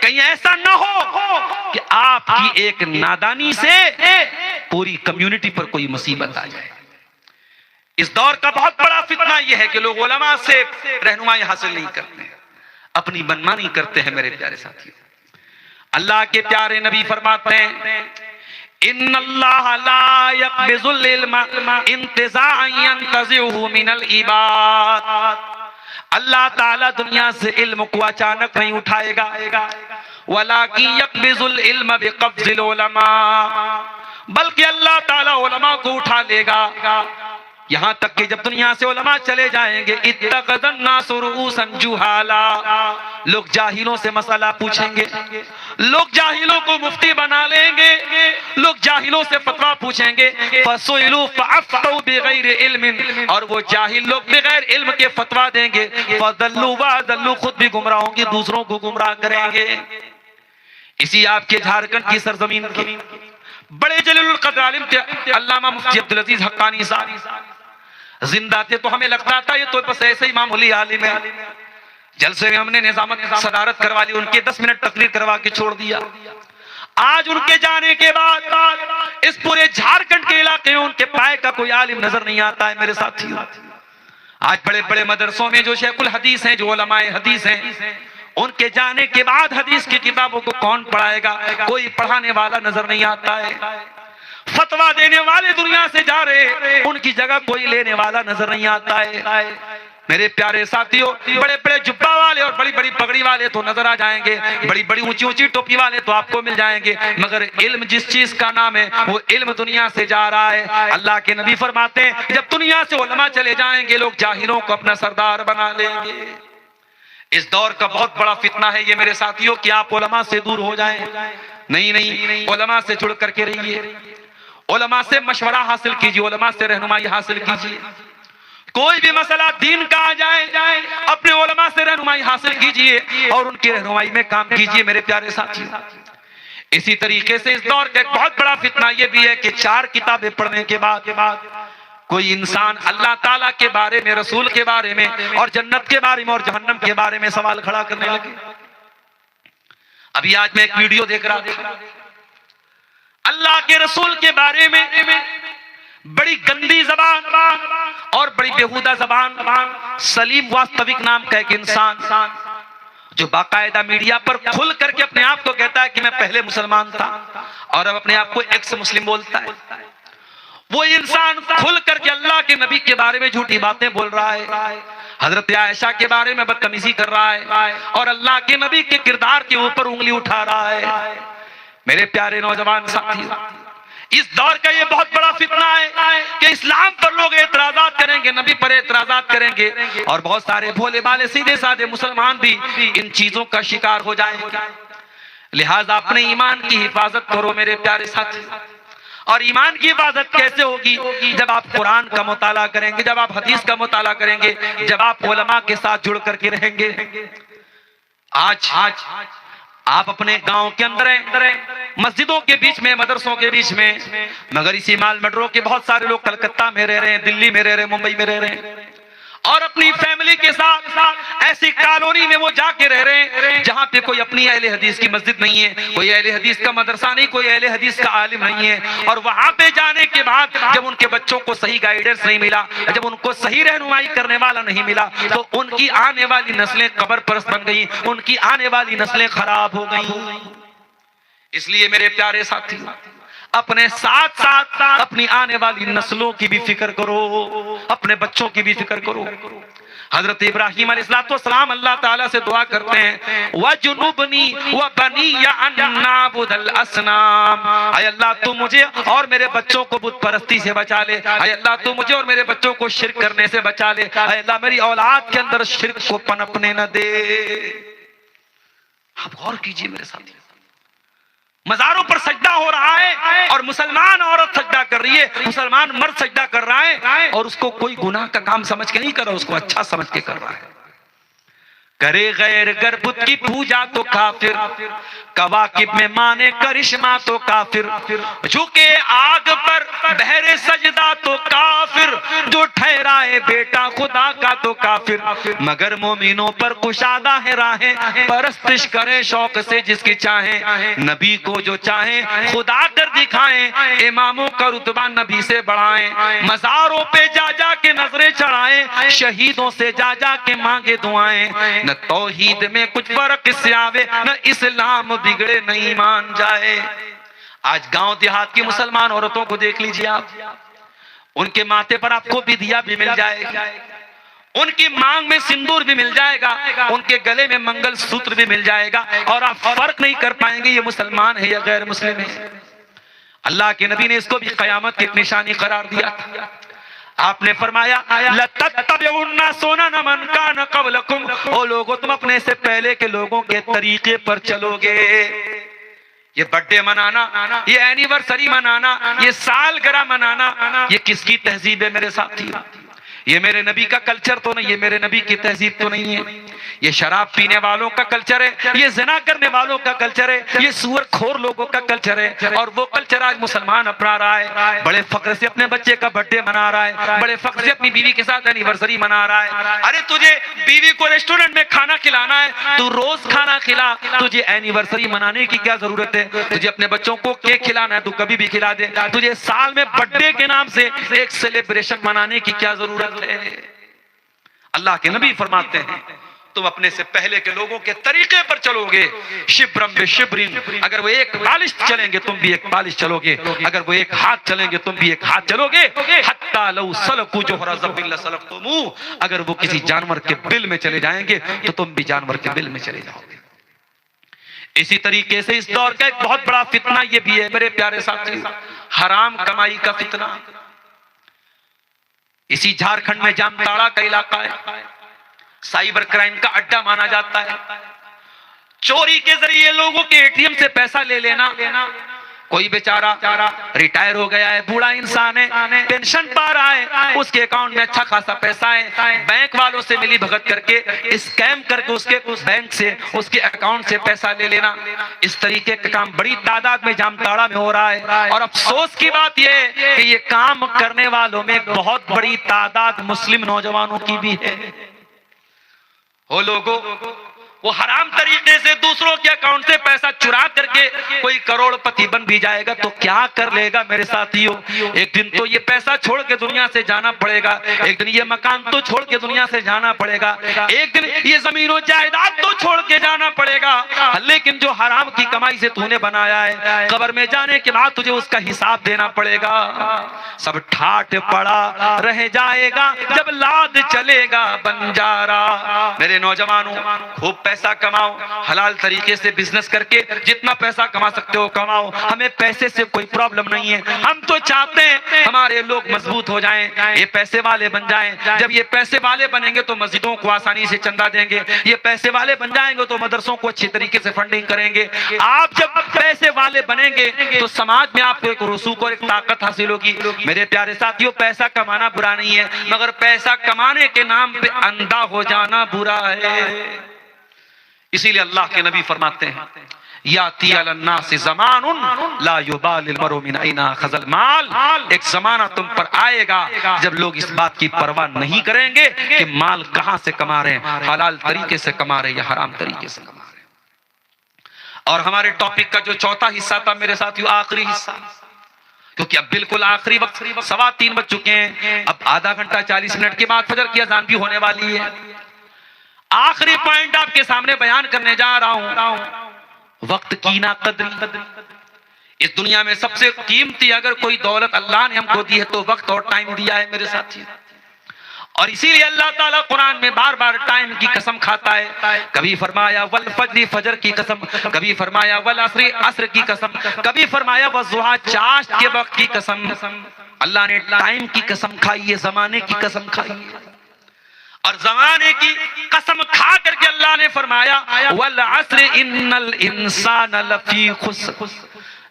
कहीं ऐसा न हो कि आपकी एक नादानी से पूरी कम्युनिटी पर कोई मुसीबत आ जाए। इस दौर का बहुत बड़ा फितना यह है कि लोग उलमा से रहनुमाई हासिल नहीं करते, अपनी मनमानी करते हैं मेरे प्यारे साथियों। अल्लाह के प्यारे नबी फरमाते हैं इन्नल्लाह ला यक़बिज़ुल इल्मा इंतिज़ाअन यंतज़िहु मिनल इबाद, अल्लाह ताला दुनिया से इल्म को अचानक नहीं उठाएगा, वलाकिन यक़बिज़ुल इल्म बिक़ब्ज़िल उलमा, बल्कि अल्लाह ताला उलमा को उठा लेगा। यहां तक कि जब दुनिया से उलमा चले जाएंगे इत्तक़दन नासु रुऊसन जुहाला, लोग जाहिलों से मसला पूछेंगे, लोग जाहिलों को मुफ्ती बना लेंगे, लोग जाहिलों से फतवा पूछेंगे। फसुइलू फअफ्तू बिगैर इल्मिन, और वो जाहिल लोग बगैर इल्म के फतवा देंगे। फदल्लू वदल्लू, खुद भी गुमराह होंगे, दूसरों को गुमराह करेंगे। इसी आपके झारखंड की सरजमीन की बड़े जलीलुल कद्र आलिम थे अल्लामा मुफ्ती अब्दुल अजीज हक्कानी साहब, जिंदा थे तो हमें लगता था ये तो बस ऐसे ही मामूली आलिम है। जलसे में हमने निजामत सदारत करवा ली, उनके 10 मिनट तकरीर करवा के छोड़ दिया। आज उनके जाने के बाद इस पूरे झारखंड के इलाके में उनके पाए का कोई आलिम नजर नहीं आता है मेरे साथियों। आज बड़े बड़े मदरसों में जो शेखुल हदीस हैं, जो उलमाए हदीस हैं, उनके जाने के बाद हदीस की किताबों को कौन पढ़ाएगा? कोई पढ़ाने वाला नजर नहीं आता है। फतवा देने वाले दुनिया से जा रहे, उनकी जगह कोई लेने वाला नजर नहीं आता है। मेरे प्यारे साथियों, बड़े बड़े जुब्बा वाले और बड़ी बड़ी पगड़ी वाले तो नजर आ जाएंगे, बड़ी बड़ी ऊंची ऊंची टोपी वाले तो आपको मिल जाएंगे, मगर इल्म जिस चीज का नाम है वो इल्म दुनिया से जा रहा है। अल्लाह के नबी फरमाते हैं जब दुनिया से उलमा चले जाएंगे लोग जाहिलों को अपना सरदार बना लेंगे। इस दौर का बहुत बड़ा फितना है ये मेरे साथियों कि आप उलमा से दूर हो जाएं। नहीं, उलमा से जुड़ करके रहिए, उलमा से मशवरा हासिल कीजिए, उलमा से रहनुमाई हासिल कीजिए। कोई भी मसला दीन का आ जाए अपने उलमा से रहनुमाई हासिल कीजिए और उनकी रहनुमाई में काम कीजिए मेरे प्यारे साथियों। इसी तरीके से इस दौर का एक बहुत बड़ा फितना यह भी है कि 4 किताबें पढ़ने के बाद कोई इंसान अल्लाह ताला के बारे में, रसूल के बारे में और जन्नत के बारे में और जहन्नम के बारे में सवाल खड़ा करने लगे। अभी आज मैं एक वीडियो देख रहा था, अल्लाह के रसूल के बारे में बड़ी गंदी जबान और बड़ी बेहुदा जबान सलीम वास्तविक नाम का एक इंसान जो बाकायदा मीडिया पर खुल करके अपने आप को कहता है कि मैं पहले मुसलमान था और अब अपने आप को एक्स मुस्लिम बोलता है। वो इंसान खुल करके अल्लाह के नबी के बारे में झूठी बातें बोल रहा है, हजरत आयशा के बारे में बदतमीजी कर रहा है और अल्लाह के नबी के किरदार के ऊपर उंगली उठा रहा है। मेरे प्यारे नौजवान साथियों, इस दौर का ये बहुत बड़ा फितना है कि इस्लाम पर लोग एतराजात करेंगे, नबी पर एतराजात करेंगे, और बहुत सारे भोले भाले सीधे साधे मुसलमान भी इन चीजों का शिकार हो जाएंगे। लिहाजा अपने ईमान की हिफाजत करो मेरे प्यारे साथी। और ईमान की हिफाजत कैसे होगी? जब आप कुरान का मुताला करेंगे, जब आप हदीस का मुताला करेंगे, जब आप उलमा के साथ जुड़ करके रहेंगे। आज आप अपने गांव के अंदर मस्जिदों के बीच में, मदरसों के बीच में, मगर इसी माल मेट्रो के बहुत सारे लोग कलकत्ता में रह रहे हैं, दिल्ली में रह रहे हैं, मुंबई में रह रहे हैं, और अपनी फैमिली के साथ ऐसी कॉलोनी में वो जाके रह रहे हैं जहां पे कोई अपनी अहले हदीस की मस्जिद नहीं है, कोई अहले हदीस का मदरसा नहीं, कोई अहले हदीस का आलिम नहीं है। और वहां पे जाने के बाद जब उनके बच्चों को सही गाइडेंस नहीं मिला, जब उनको सही रहनुमाई करने वाला नहीं मिला, तो उनकी आने वाली नस्लें कब्र परस्त बन गई, उनकी आने वाली नस्लें खराब हो गई। इसलिए मेरे प्यारे साथी, अपने साथ साथ अपनी आने वाली नस्लों की भी फिक्र करो, अपने बच्चों की भी फिक्र करो। हजरत इब्राहीम अलैहिस्सलाम अल्लाह ताला से दुआ करते हैं, वजुनुबनी व बनिया अन नाबुदल असनाम। ऐ अल्लाह तू मुझे और मेरे बच्चों को बुत परस्ती से बचा ले। ऐ अल्लाह तू मुझे और मेरे बच्चों को शिर्क करने से बचा ले। ऐ अल्लाह मेरी औलाद के अंदर शिर्क को पनपने न दे। आप गौर कीजिए मेरे साथ, मजारों पर सजदा हो रहा है और मुसलमान औरत सजदा कर रही है, मुसलमान मर्द सजदा कर रहा है, और उसको कोई गुनाह का काम समझ के नहीं कर रहा, उसको अच्छा समझ के कर रहा है। करे गैर गर बुत की पूजा तो काफिर, कवाकिब में माने करिश्मा तो काफिर, झुके आग पर बहरे सजदा तो काफिर, जो ठहराए बेटा खुदा का तो काफिर, मगर मोमिनों पर कुशादा है राहें, परस्तिश करे शौक से जिसकी चाहे, नबी को जो चाहे खुदा कर दिखाएं, इमामों का रुतबा नबी से बढ़ाएं, मज़ारों पे जा जा के नजरें चढ़ाएं, शहीदों से जा जा के मांगे दुआएं, न तौहीद में कुछ फर्क इससे आवे, न इस्लाम बिगड़े न ईमान जाए। आज गांव देहात की मुसलमान औरतों को देख लीजिए आप, उनके माथे पर आपको बिदिया भी मिल जाएगा, उनकी मांग में सिंदूर भी मिल जाएगा, उनके गले में मंगल सूत्र भी मिल जाएगा, और आप फर्क नहीं कर पाएंगे ये मुसलमान है या गैर मुस्लिम है। अल्लाह के नबी ने इसको भी कयामत की एक निशानी करार दिया था। आपने फरमाया, लतत्तबिउन्ना सुनन मन कान क़ब्लकुम, ओ लोगों तुम अपने से पहले के लोगों के तरीके पर चलोगे। ये बर्थडे मनाना, ये एनिवर्सरी मनाना, ये सालगिरह मनाना, ये किसकी तहजीब है मेरे साथी? ये मेरे नबी का कल्चर तो नहीं, ये मेरे नबी की तहजीब तो नहीं है। ये शराब पीने वालों का कल्चर है, ये ज़िना करने वालों का कल्चर है, ये सूअरखोर लोगों का कल्चर है, और वो कल्चर आज मुसलमान अपना रहा है। बड़े फख्र से अपने बच्चे का बर्थडे मना रहा है, बड़े फख्र से अपनी बीवी के साथ एनिवर्सरी मना रहा है। अरे तुझे बीवी को रेस्टोरेंट में खाना खिलाना है, तू रोज खाना खिला, तुझे एनिवर्सरी मनाने की क्या जरूरत है? तुझे अपने बच्चों को केक खिलाना है, तू कभी भी खिला दे। तुझे साल में बर्थडे के नाम से एक सेलिब्रेशन मनाने की क्या जरूरत है? अल्लाह के नबी फरमाते हैं, तुम अपने से पहले के लोगों के तरीके पर चलोगे, शिब्रम बे शिब्रिन, अगर वो एक बालिश चलेंगे तुम भी एक बालिश चलोगे, अगर वो एक हाथ चलेंगे तुम भी एक हाथ चलोगे, हत्ता लौ सलकू जोहरा ज़बिल्ला सलकतुमू, अगर वो किसी जानवर के बिल में चले जाएंगे तो तुम भी जानवर के बिल में चले जाओगे। इसी तरीके से इस दौर का एक बहुत बड़ा फितना ये भी है मेरे प्यारे साथी, हराम कमाई का फितना। इसी झारखंड में जामताड़ा का इलाका है, साइबर क्राइम का अड्डा माना जाता है। चोरी के जरिए लोगों के एटीएम से पैसा ले लेना। कोई बेचारा रिटायर हो गया है, बूढ़ा इंसान है, पेंशन पा रहा है, उसके अकाउंट में अच्छा खासा पैसा है, बैंक वालों से मिली भगत करके स्कैम करके उसके उस बैंक से उसके अकाउंट से पैसा ले लेना। इस तरीके का काम बड़ी तादाद में जामताड़ा में हो रहा है, और अफसोस की बात यह है कि ये काम करने वालों में बहुत बड़ी तादाद मुस्लिम नौजवानों की भी है। वो लोगों वो हराम तरीके से दूसरों के अकाउंट से पैसा चुरा करके कोई करोड़पति बन भी जाएगा तो क्या कर लेगा मेरे साथियों? एक दिन तो ये पैसा छोड़ के दुनिया से जाना पड़ेगा, एक दिन ये मकान तो छोड़ के दुनिया से जाना पड़ेगा, एक दिन ये जमीनों जायदाद तो छोड़ के जाना पड़ेगा, लेकिन जो हराम की कमाई से तूने बनाया है, कब्र में जाने के बाद तुझे उसका हिसाब देना पड़ेगा। सब ठाठ पड़ा रह जाएगा जब लाद चलेगा बंजारा। मेरे नौजवानों, खूब पैसा कमाओ, हलाल तरीके से बिजनेस करके जितना पैसा कमा सकते हो कमाओ, हमें पैसे से कोई प्रॉब्लम नहीं है। हम तो चाहते हैं हमारे लोग मजबूत हो जाएं, ये पैसे वाले बन जाएं। जब ये पैसे वाले बनेंगे तो मस्जिदों को आसानी से चंदा देंगे, ये पैसे वाले बन जाएंगे तो मदरसों को अच्छी तरीके से फंडिंग करेंगे। आप जब पैसे वाले बनेंगे तो समाज में आपको एक रसूख और एक ताकत हासिल होगी। मेरे प्यारे साथियों, पैसा कमाना बुरा नहीं है, मगर पैसा कमाने के नाम पे अंधा हो जाना बुरा है। इसीलिए अल्लाह के नबी फरमाते हैं, याती अलन्नास ज़मानुन ला युबालिल मरउ मिन ऐना खज़ल माल, एक जमाना तुम पर आएगा जब लोग इस बात की परवाह नहीं करेंगे कि माल कहां से कमा रहे हैं, हलाल तरीके से कमा रहे हैं या हराम तरीके से कमा रहे हैं। और हमारे टॉपिक का जो चौथा हिस्सा था मेरे साथियों, आखिरी हिस्सा, क्योंकि अब बिल्कुल आखिरी वक्त 3:15 बज चुके हैं, अब आधा घंटा 40 मिनट के बाद फजर की अजान भी होने वाली है। आखिरी पॉइंट आपके सामने बयान करने जा रहा हूं, वक्त की ना कदर। इस दुनिया में सबसे कीमती अगर कोई दौलत अल्लाह ने हमको दी है तो वक्त और टाइम दिया है मेरे साथी। और इसीलिए अल्लाह ताला कुरान में बार बार टाइम की कसम खाता है। कभी फरमाया वल फज्र, फजर की कसम, कभी फरमाया वल असर, असर की कसम, कभी फरमाया वज़ुहा, चाश्त के वक्त की कसम। अल्लाह ने टाइम की कसम खाई है, जमाने की कसम खाई है। और जमाने की कसम खा करके अल्लाह ने फरमाया वल असर इन्नल इंसान लफी खुस्र,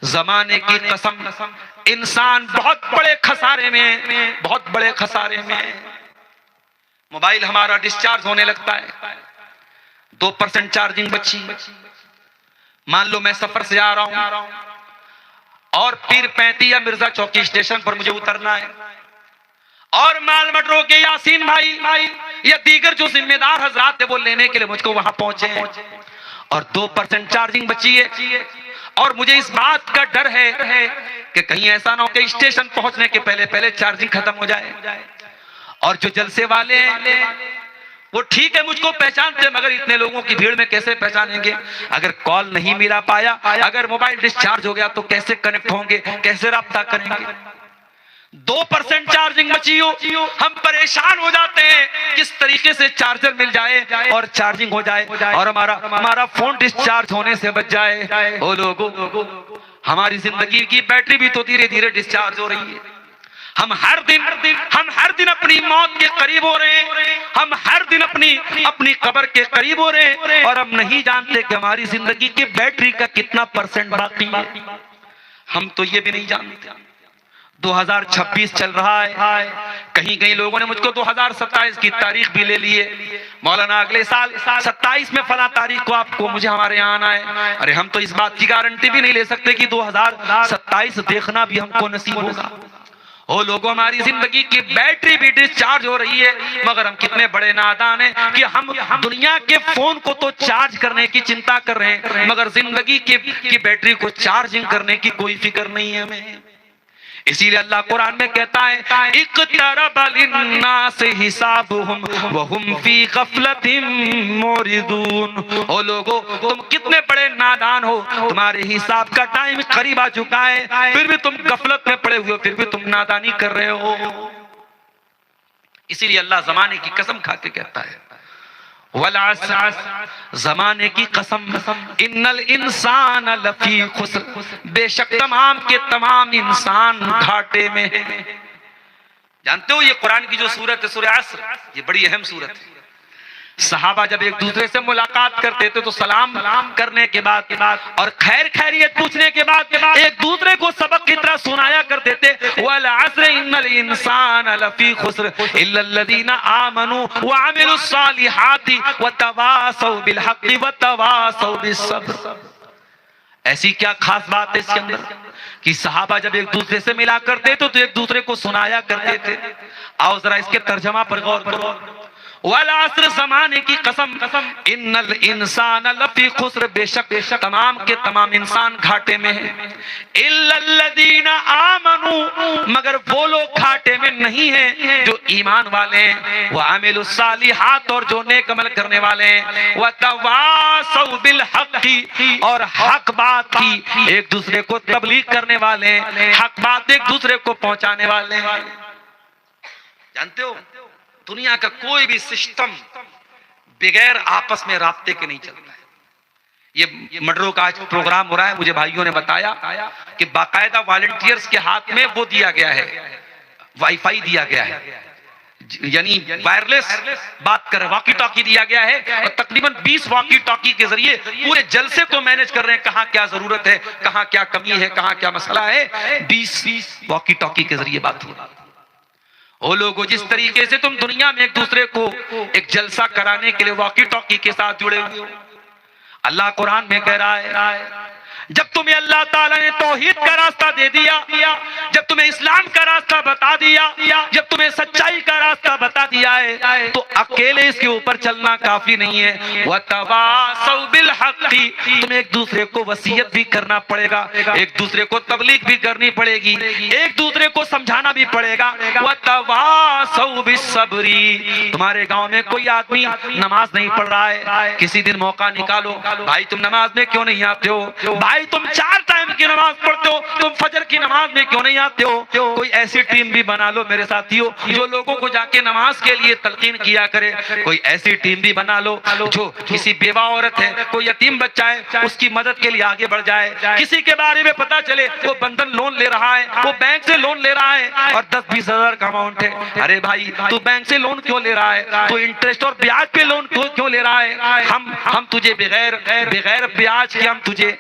जमाने की कसम, इंसान बहुत बड़े खसारे में, बहुत बड़े खसारे में। मोबाइल हमारा डिस्चार्ज होने लगता है, 2% चार्जिंग बची। मान लो मैं सफर से आ रहा हूं और पीर 35 या मिर्जा चौकी स्टेशन पर मुझे उतरना है, और माल मटरों के यासीन भाई या दीगर जो जिम्मेदार हजरात थे वो लेने के लिए मुझको वहां पहुंचे हैं, और 2% चार्जिंग बची है। और मुझे इस बात का डर है कि कहीं ऐसा ना हो कि स्टेशन पहुंचने के पहले चार्जिंग खत्म हो जाए। और जो जलसे वाले हैं वो ठीक है, मुझको पहचानते, मगर इतने लोगों की भीड़ में कैसे पहचानेंगे? अगर कॉल नहीं मिला पाया, अगर मोबाइल डिस्चार्ज हो गया तो कैसे कनेक्ट होंगे, कैसे राब्ता करेंगे? 2% चार्जिंग बची हो, हम परेशान हो जाते हैं किस तरीके से चार्जर मिल जाए और चार्जिंग हो जाए और हमारा फोन डिस्चार्ज होने से बच जाए। ओ लोगों, हमारी जिंदगी की बैटरी भी तो धीरे धीरे डिस्चार्ज हो रही है। हम हर दिन अपनी मौत के करीब हो रहे हैं, हम हर दिन अपनी कब्र के करीब हो रहे हैं, और हम नहीं जानते कि हमारी जिंदगी की बैटरी का कितना % बाकी है। हम तो ये भी नहीं जानते। 2026 चल रहा है, कहीं लोगों ने मुझको 2027 की तारीख भी ले ली है। मौलाना अगले साल 27 में फला तारीख को आपको मुझे हमारे यहाँ आना है। अरे हम तो इस बात की गारंटी भी नहीं ले सकते कि 2027 देखना भी हमको नसीब होगा। ओ लोगों, हमारी जिंदगी की बैटरी भी डिस्चार्ज हो रही है, मगर हम कितने बड़े नादान हैं कि हम दुनिया के फोन को तो चार्ज करने की चिंता कर रहे हैं, मगर जिंदगी की बैटरी को चार्जिंग करने की कोई फिक्र नहीं है हमें। इसीलिए अल्लाह कुरान में कहता है इक़्तरबा लिन्नास हिसाबुहुम व हुम फी गफलतिन मुरिदून। ओ लोगो, तुम कितने बड़े नादान हो, तुम्हारे हिसाब का टाइम करीब आ चुका है, फिर भी तुम गफलत में पड़े हुए हो, फिर भी तुम नादानी कर रहे हो। इसीलिए अल्लाह जमाने की कसम खा के कहता है वल असर, जमाने की कसम, इन्नल इंसान लफी खुस्र, बेशक तमाम के तमाम इंसान घाटे में है। जानते हो ये कुरान की जो सूरत है सूरह असर, ये बड़ी अहम सूरत है। सहाबा जब एक दूसरे से मुलाकात करते थे तो सलाम करने के बाद और खैर खैरियत पूछने के बाद एक दूसरे को सबक की तरह सुनाया करते थे। वल असर इन्नल इंसान लफी खुस्र इल्लल्लज़ीना आमनू व अमिलुस सालिहाति व तवासौ बिल हक़्क़ि व तवासौ बिस सब्र। ऐसी क्या खास बात है इसके अंदर कि सहाबा जब एक दूसरे से मिला करते थे तो एक दूसरे को सुनाया करते थे। आओ जरा इसके तर्जमा पर गौर करो। वल असर, जमाने की कसम, इन्नल इंसान लफी खुस्र, बेशक तमाम के तमाम इंसान घाटे में है। इल्लल्लज़ीना आमनू, मगर वो लोग घाटे में नहीं हैं जो ईमान वाले हैं। व अमिलुस सालिहात, और जो नेक अमल करने वाले हैं। व तवासौ बिल हक़्क़ि, और हक बात की एक दूसरे को तबलीग करने वाले हैं, हक बात एक दूसरे को पहुंचाने वाले हैं। जानते हो दुनिया का कोई भी सिस्टम बगैर आपस में राब्ते के नहीं चलता है। ये मर्डरों का आज प्रोग्राम हो रहा है, मुझे भाइयों ने बताया कि बाकायदा वॉलंटियर्स के हाथ में वो दिया गया है, वाईफाई दिया गया है, यानी वायरलेस बात कर, वॉकी टॉकी दिया गया है, और तकरीबन 20 वॉकी टॉकी के जरिए पूरे जलसे को मैनेज कर रहे हैं। कहां क्या जरूरत है, कहां क्या कमी है, कहां क्या मसला है, 20 वॉकी टॉकी के जरिए बात हो रही है। वो लोगों, जिस तरीके से तुम दुनिया में एक दूसरे को एक जलसा कराने के लिए वॉकी टॉकी के साथ जुड़े हुए हो, अल्लाह कुरान में कह रहा है जब तुम्हें अल्लाह ताला ने तौहीद का रास्ता दे दिया, जब तुम्हें इस्लाम का रास्ता बता दिया, जब तुम्हें सच्चाई का रास्ता बता दिया है, तो अकेले इसके ऊपर चलना काफी नहीं है। वतवासौ बिल हक़्क़ि, तुम्हें एक दूसरे को वसीयत भी करना पड़ेगा, एक दूसरे को तबलीग भी करनी पड़ेगी, एक दूसरे को समझाना भी पड़ेगा। वतवासौ बिस्सब्री, तुम्हारे गांव में कोई आदमी नमाज नहीं पढ़ रहा है, किसी दिन मौका निकालो, भाई तुम नमाज में क्यों नहीं आते हो, भाई तुम 4 टाइम की नमाज पढ़ते हो, तुम फजर की नमाज में क्यों नहीं आते हो। कोई ऐसी टीम भी बना लो मेरे साथियों जो लोगों को जाके नमाज के लिए तलकीन किया करे, कोई ऐसी टीम भी बना लो जो किसी बेवा औरत है, कोई यतीम बच्चा है, उसकी मदद के लिए आगे बढ़ जाए। किसी के बारे में पता चले वो बंधन लोन ले रहा है, वो बैंक से लोन ले रहा है और 10-20 हजार का अमाउंट है, अरे भाई तू बैंक से लोन क्यों ले रहा है, तू इंटरेस्ट और ब्याज पे लोन क्यों ले रहा है, हम तुझे बगैर ब्याज के हम तुझे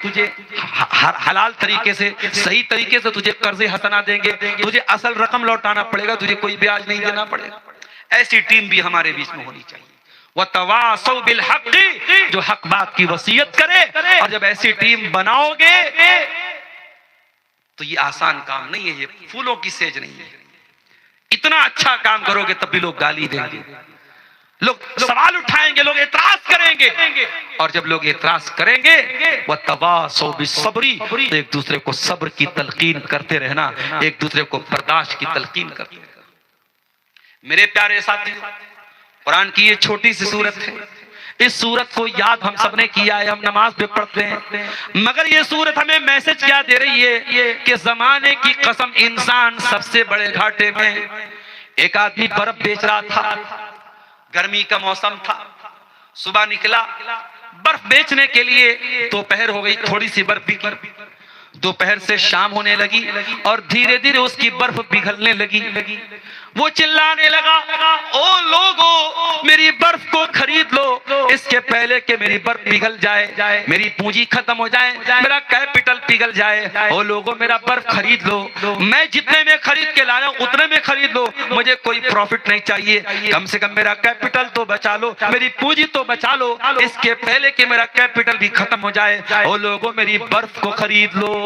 हलाल तरीके से, सही तरीके से तुझे कर्जे हसना देंगे, तुझे असल रकम लौटाना पड़ेगा, तुझे कोई ब्याज नहीं देना पड़ेगा। ऐसी टीम भी हमारे बीच में होनी चाहिए। वतवासौ बिल हक़्क़ि, जो हक बात की वसीयत करे। और जब ऐसी टीम बनाओगे तो ये आसान काम नहीं है, ये फूलों की सेज नहीं है। इतना अच्छा काम करोगे तब भी लोग गाली देंगे, लोग सवाल उठाएंगे, लोग एतराज करेंगे, और जब लोग एतराज करेंगे वतवासौ बिस्सब्री, तो एक दूसरे को सब्र की तलकीन करते रहना, एक दूसरे को बर्दाश्त की तलकीन करते रहना। मेरे प्यारे साथी, कुरान की ये छोटी सी सूरत है, इस सूरत को याद हम सबने किया है, हम नमाज में पढ़ते हैं, मगर ये सूरत हमें मैसेज क्या दे रही है कि जमाने की कसम इंसान सबसे बड़े घाटे में। एक आदमी बर्फ बेच रहा था, गर्मी का मौसम था, सुबह निकला बर्फ बेचने के लिए, दोपहर हो गई, थोड़ी सी बर्फ बिकी, दोपहर से शाम होने लगी और धीरे धीरे उसकी बर्फ पिघलने लगी। वो चिल्लाने लगा, ओ लोगो मेरी बर्फ को खरीद लो, इसके पहले कि मेरी बर्फ पिघल जाए, मेरी पूंजी खत्म हो जाए, मेरा कैपिटल पिघल जाए। ओ लोगो मेरा बर्फ खरीद लो, मैं जितने में खरीद के लाया उतने में खरीद लो, मुझे कोई प्रॉफिट नहीं चाहिए, कम से कम मेरा कैपिटल तो बचा लो, मेरी पूंजी तो बचा लो, इसके पहले कि मेरा कैपिटल भी खत्म हो जाए। ओ लोगो मेरी बर्फ को खरीद लो।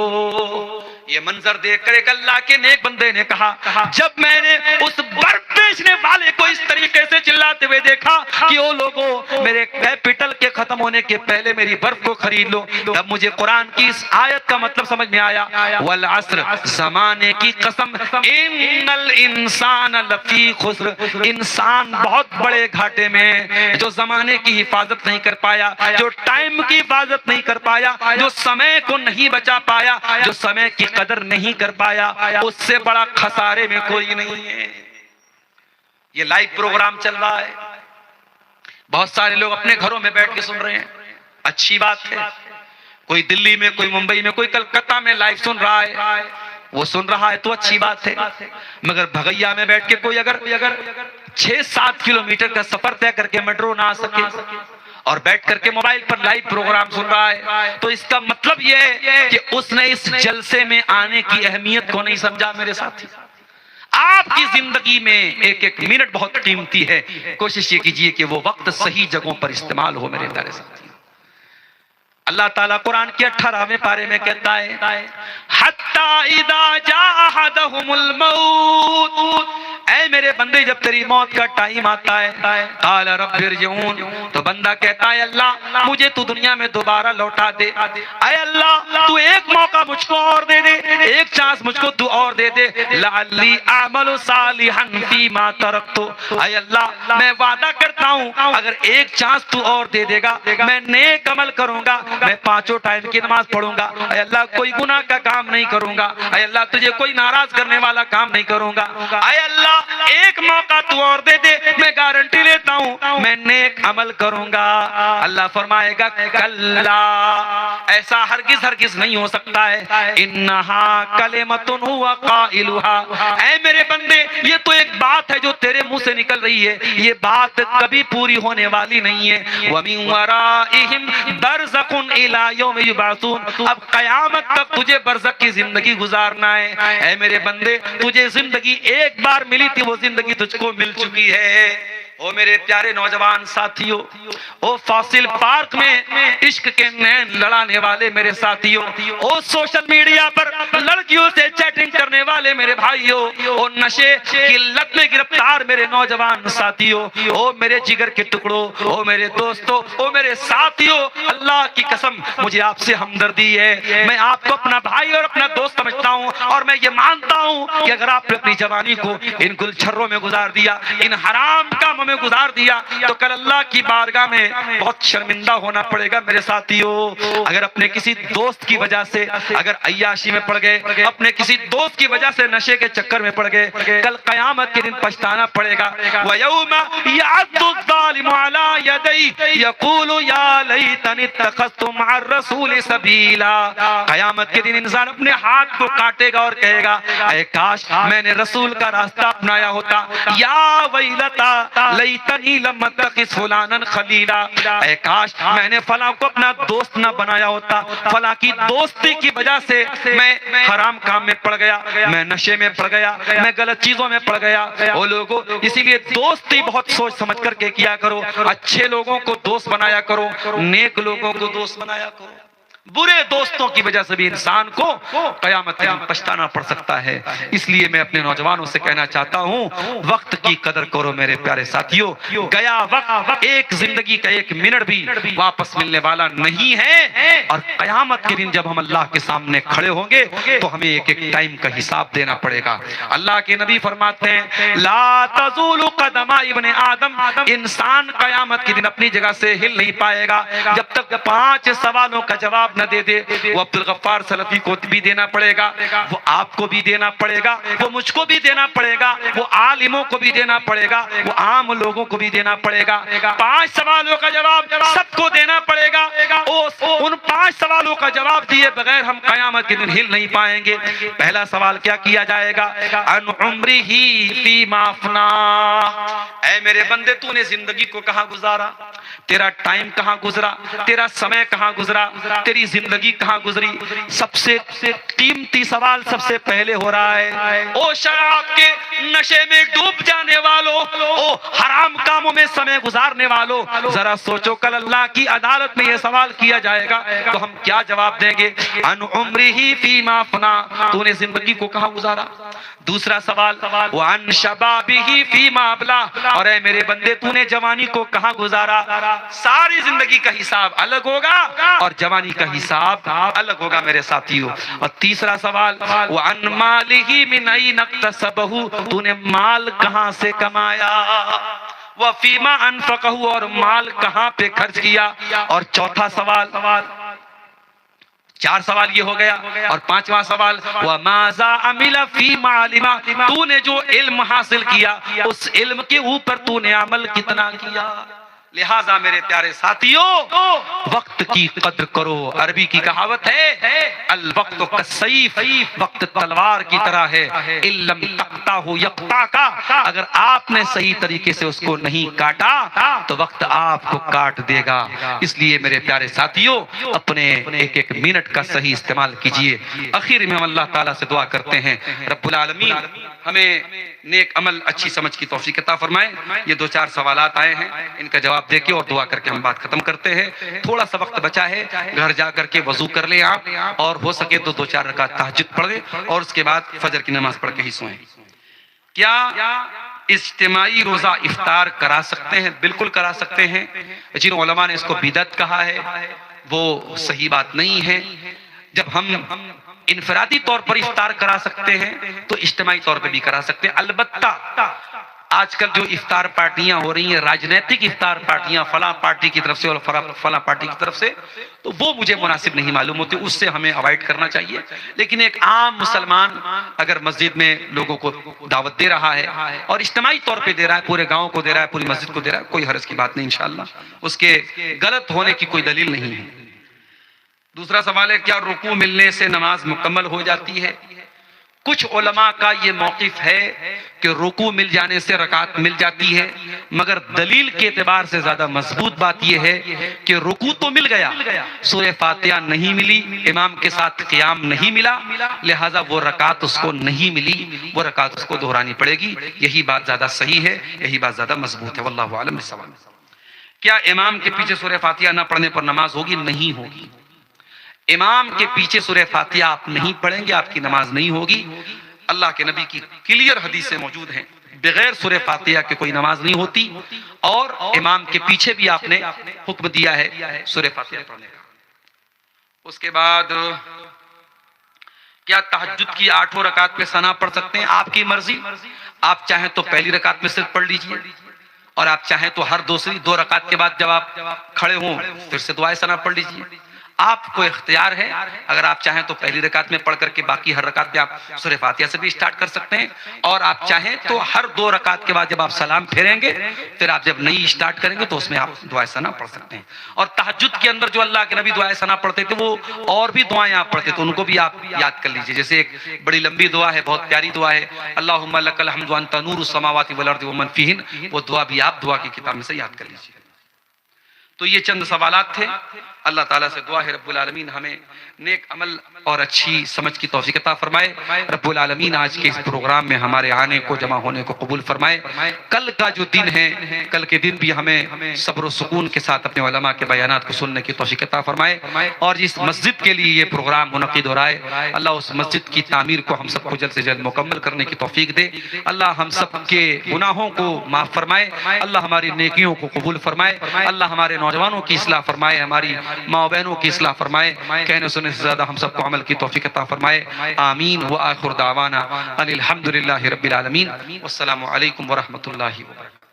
ये मंजर देखकर एक अल्लाह के नेक बंदे ने कहा, जब मैंने उस बर्फ बेचने वाले को इस तरीके से चिल्लाते हुए देखा कि ओ लोगों मेरे कैपिटल के खत्म होने के पहले मेरी बर्फ को खरीद लो, तब मुझे कुरान की इस आयत का मतलब समझ में आया। वल अस्र, जमाने की कसम, इन्नल इंसान लफी खुस्र, इंसान बहुत बड़े घाटे में, जो जमाने की हिफाजत नहीं कर पाया, जो टाइम की हिफाजत नहीं कर पाया, जो समय को नहीं बचा पाया, जो समय की कदर नहीं कर पाया, उससे बड़ा खसारे में कोई नहीं है। ये लाइव प्रोग्राम चल रहा है, बहुत सारे लोग अपने घरों में बैठ के सुन रहे हैं, अच्छी बात है। कोई दिल्ली में, कोई मुंबई में, कोई कलकत्ता में लाइव सुन रहा है, वो सुन रहा है तो अच्छी बात है। मगर भगैया में बैठ के कोई अगर 6-7 किलोमीटर का सफर तय करके मेट्रो ना आ सके और बैठ करके मोबाइल पर लाइव प्रोग्राम सुन रहा है, तो इसका मतलब यह है कि उसने इस जलसे में आने की अहमियत को नहीं समझा। मेरे साथी, आपकी जिंदगी में एक एक मिनट बहुत कीमती है, कोशिश ये कीजिए कि वो वक्त सही जगहों पर इस्तेमाल हो। मेरे प्यारे साथी, अल्लाह ताला कुरान के 18वें पारे में कहता है, हत्ता इदा जा अहदहुमुल मौत, ऐ मेरे बंदे जब तेरी मौत का टाइम आता है, काल रब्बिरजिऊन, तो बंदा कहता है अल्लाह मुझे तू दुनिया में दोबारा लौटा दे, ऐ अल्लाह तू एक मौका मुझको और दे दे, एक चांस मुझको तू और दे दे, लअल्ली अमलु सालिहन फीमा तरक्तु, ऐ अल्लाह मैं वादा करता हूँ अगर एक चांस तू और दे देगा मैं नेक अमल करूंगा, मैं 5 टाइम की नमाज पढ़ूंगा, ऐ अल्लाह कोई गुनाह का काम नहीं करूंगा, ऐ अल्लाह तुझे कोई नाराज करने वाला काम नहीं करूंगा, ऐ अल्लाह अल्लाह एक मौका तू और दे दे, मैं गारंटी लेता हूँ मैं नेक अमल करूंगा। अल्लाह फरमाएगा कल्ला, ऐसा हरगिज हरगिज नहीं हो सकता है। इन्नहा कलिमतुन हुवा काइलुहा, ऐ मेरे बंदे ये तो एक बात है जो तेरे मुंह से निकल रही है, ये बात कभी पूरी होने वाली नहीं है। व मिन वराइहिम बरज़कुन इला यौम युबअसून, अब कयामत तक तुझे बरज़क की जिंदगी गुजारना है। ऐ मेरे बंदे तुझे जिंदगी एक बार मिली थी, वो जिंदगी तुझको मिल चुकी है। ओ मेरे प्यारे नौजवान साथियों, ओ फासिल पार्क में इश्क के नैन लड़ाने वाले मेरे साथियों, ओ सोशल मीडिया पर लड़कियों से चैटिंग करने वाले मेरे भाइयों, ओ नशे की लत में गिरफ्तार मेरे नौजवान साथियों, ओ मेरे जिगर के टुकड़ों, ओ मेरे दोस्तों, ओ मेरे साथियों, अल्लाह की कसम मुझे आपसे हमदर्दी है। मैं आपको अपना भाई और अपना दोस्त समझता हूँ और मैं ये मानता हूँ कि अगर आपने अपनी जवानी को इन गुलछर्रों में गुजार दिया, इन हराम कामों में गुजार दिया, तो कल अल्लाह की बारगाह में बहुत शर्मिंदा होना पड़ेगा मेरे साथियों। अगर अपने किसी दोस्त की वजह से अगर अय्याशी में पड़ गए, अपने किसी दोस्त की वजह से नशे के चक्कर में पड़ गए, कल कयामत के दिन पछताना पड़ेगा। वयौमा यअद्दु ज़ालिमु अला यदैहि यक़ूलु या लैतनी इत्तख़ज़तु मअ रसूलि सबीला, कयामत के दिन इंसान अपने हाथ को काटेगा और कहेगा ऐ काश मैंने रसूल का रास्ता अपनाया होता, या वैलता लैतनी लम अत्तखिज़ फुलानन खलीला, ऐ काश मैंने फलां को अपना दोस्त न बनाया होता, फलां की दोस्ती की वजह से मैं हराम काम में पड़ गया, मैं नशे में पड़ गया, मैं गलत चीजों में पड़ गया। वो लोगों, इसीलिए दोस्ती बहुत सोच समझ करके किया करो, अच्छे लोगों को दोस्त बनाया करो, नेक लोगों को दोस्त बनाया करो। बुरे दोस्तों की वजह से भी इंसान को कयामत के दिन पछताना पड़ सकता है। इसलिए मैं अपने नौजवानों से कहना चाहता हूँ, वक्त की कदर करो मेरे प्यारे साथियों। गया वक्त एक जिंदगी का एक मिनट भी वापस मिलने वाला नहीं है, और कयामत के दिन जब हम अल्लाह के सामने खड़े होंगे तो हमें एक एक टाइम का हिसाब देना पड़ेगा। अल्लाह के नबी फरमाते हैं ला तज़ूलु क़दमा इब्ने आदम, इंसान कयामत के दिन अपनी जगह से हिल नहीं पाएगा जब तक 5 सवालों का जवाब न दे दे। वो अब्दुल गफ्फार सलफी को भी देना पड़ेगा, वो आपको भी देना पड़ेगा, वो मुझको भी देना पड़ेगा, वो आलिमों को भी देना पड़ेगा, वो आम लोगों को भी देना पड़ेगा। 5 सवालों का जवाब सबको देना पड़ेगा। उन 5 सवालों का जवाब दिए बगैर हम कयामत के दिन हिल नहीं पाएंगे। पहला सवाल क्या किया जाएगा? अन उम्रिही फीमा अफना, ऐ मेरे बंदे तूने जिंदगी को कहां गुजारा, तेरा टाइम कहां गुजरा, तेरा समय कहां गुजरा, तेरी जिंदगी कहां गुजरी। सबसे कीमती सवाल सबसे पहले हो रहा है। ओ शराब के नशे में डूब जाने वालों, ओ हराम कामों में समय गुजारने वालों, जरा सोचो कल अल्लाह की अदालत में यह सवाल किया जाएगा तो हम क्या जवाब देंगे? अन उम्रिही फीमा अफना, तूने जिंदगी को कहां गुजारा। दूसरा सवाल व अन शबाबिही फीमा अबला, और ऐ मेरे बंदे तूने जवानी को कहां गुजारा। सारी जिंदगी का हिसाब अलग होगा और जवानी का हिसाब अलग होगा मेरे साथियों। और तीसरा सवाल व अन मालिही मिन ऐन इक्तसबहु, तूने माल कहां से कमाया। वह फीमा अनफकहु, और माल कहां पे खर्च किया। और चौथा सवाल, 4 सवाल ये हो गया। और 5वां सवाल वह माजा अमिला फीमा अलिमा, तूने जो इल्म हासिल किया उस इल्म के ऊपर तूने अमल कितना किया। लिहाजा मेरे प्यारे साथियों वक्त की कद्र करो। अरबी की कहावत है अल वक्त कसैफ, वक्त तलवार की तरह है। इल्लम तक्ता हो यक्ता का, अगर आपने सही तरीके से उसको नहीं काटा तो वक्त आपको काट देगा। इसलिए मेरे प्यारे साथियों अपने एक एक मिनट का सही इस्तेमाल कीजिए। आखिर में हम अल्लाह ताला से दुआ करते हैं रब्बुल आलमीन हमें नेक अमल अच्छी समझ की तौफीक अता फरमाए। ये 2-4 सवालात आए हैं, इनका जवाब देके और दुआ करके हम बात खत्म करते हैं। थोड़ा सा वक्त बचा है, घर जा करके वजू कर ले आप, और हो सके तो 2-4 रकात तहज्जुद पढ़ ले और उसके बाद फजर की नमाज पढ़ के ही सोएं। क्या इज्तिमाई रोजा इफ्तार करा सकते हैं? बिल्कुल करा सकते हैं। जिन उलमा ने इसको बिदअत कहा है वो सही बात नहीं है। जब हम इनफरादी तौर पर इफ्तार करा सकते हैं तो इज्तिमाई तौर पर भी करा सकते हैं। अलबत्ता आजकल जो इफ्तार पार्टियां हो रही हैं, राजनीतिक इफ्तार पार्टियां, फला पार्टी की तरफ से और फला पार्टी की तरफ से, तो वो मुझे मुनासिब नहीं मालूम होती, उससे हमें अवॉइड करना चाहिए। लेकिन एक आम मुसलमान अगर मस्जिद में लोगों को दावत दे रहा है और इज्तिमाई तौर पे दे रहा है, पूरे गांव को दे रहा है, पूरी मस्जिद को दे रहा है, कोई हर्ज की बात नहीं, इंशाअल्लाह उसके गलत होने की कोई दलील नहीं है। दूसरा सवाल है, क्या रुकू मिलने से नमाज मुकम्मल हो जाती है? कुछ उलमा का ये मौकिफ है कि रुकू मिल जाने से रकात मिल जाती है, मगर दलील के एतबार से ज्यादा मजबूत बात यह है कि रुकू तो मिल गया, सूरह फातिहा नहीं मिली, इमाम के साथ क़ियाम नहीं मिला, लिहाजा वो रकात उसको नहीं मिली, वो रकात उसको दोहरानी पड़ेगी। यही बात ज्यादा सही है, यही बात ज्यादा मजबूत है। वल्लाहु आलम बिस्सवाब। क्या इमाम के पीछे सूरह फातिहा न पढ़ने पर नमाज होगी? नहीं होगी। इमाम के पीछे सूरह फातिहा आप नहीं पढ़ेंगे, आपकी नमाज नहीं होगी। अल्लाह के नबी की क्लियर हदीसें मौजूद हैं, बगैर सूरह फातिहा के कोई नमाज नहीं होती, और इमाम के पीछे भी आपने हुक्म दिया है सूरह फातिहा पढ़ने का। उसके बाद क्या तहज्जुद की 8 रकात पे सना पढ़ सकते हैं? आपकी मर्जी, आप चाहें तो पहली रकात में सिर्फ पढ़ लीजिए, और आप चाहें तो हर दूसरी 2 रकात के बाद जब आप खड़े हों फिर से दुआए सना पढ़ लीजिए। आपको इख्तियार है, अगर आप चाहें तो पहली रकात में पढ़ करके बाकी हर रकात में आप सूरह फातिहा से भी स्टार्ट कर सकते हैं, और आप चाहें तो हर 2 रकात के बाद जब आप सलाम फेरेंगे फिर आप जब नई स्टार्ट करेंगे तो उसमें आप दुआए सना पढ़ सकते हैं। और तहज्जुद के अंदर जो अल्लाह के नबी दुआए सना पढ़ते थे, वो और भी दुआएं आप पढ़ते थे, उनको भी आप याद कर लीजिए। जैसे एक बड़ी लंबी दुआ है, बहुत प्यारी दुआ है, अल्लाहुम्मा लकल हम्दु व अंता नूरुस समावाति वल अर्दि व मन फीहिन, वो दुआ भी आप दुआ की किताब में से याद कर लीजिए। तो ये चंद सवालात थे। अल्लाह ताला से दुआ है रब्बुल आलमीन हमें नेक अमल और अच्छी समझ की तौफीक अता फरमाए। रब्बुल आलमीन आज के इस प्रोग्राम में हमारे आने को, जमा होने को कबूल फरमाए। कल का जो दिन है, कल के दिन भी हमें सब्र सुकून के साथ अपने उलमा के बयानात को सुनने की तौफीक अता फरमाए। और जिस मस्जिद के लिए ये प्रोग्राम मुनक़िद हो रहा है, अल्लाह उस मस्जिद की तामीर को हम सबको जल्द से जल्द मुकम्मल करने की तौफीक दे। अल्लाह हम सब के गुनाहों को माफ़ फरमाए, अल्लाह हमारी नेकियों को कबूल फरमाए, अल्लाह हमारे नौजवानों की इस्लाह फरमाए, हमारी माँ बहनों की इस्लाह फरमाए, कहने सुनने से ज़्यादा हम सबको अमल की तौफीक अता फरमाए। आमीन व आखिर दावाना अनिल हम्दुलिल्लाहि रब्बिल आलमीन। वस्सलामु अलैकुम व रहमतुल्लाहि व बरकातुहू।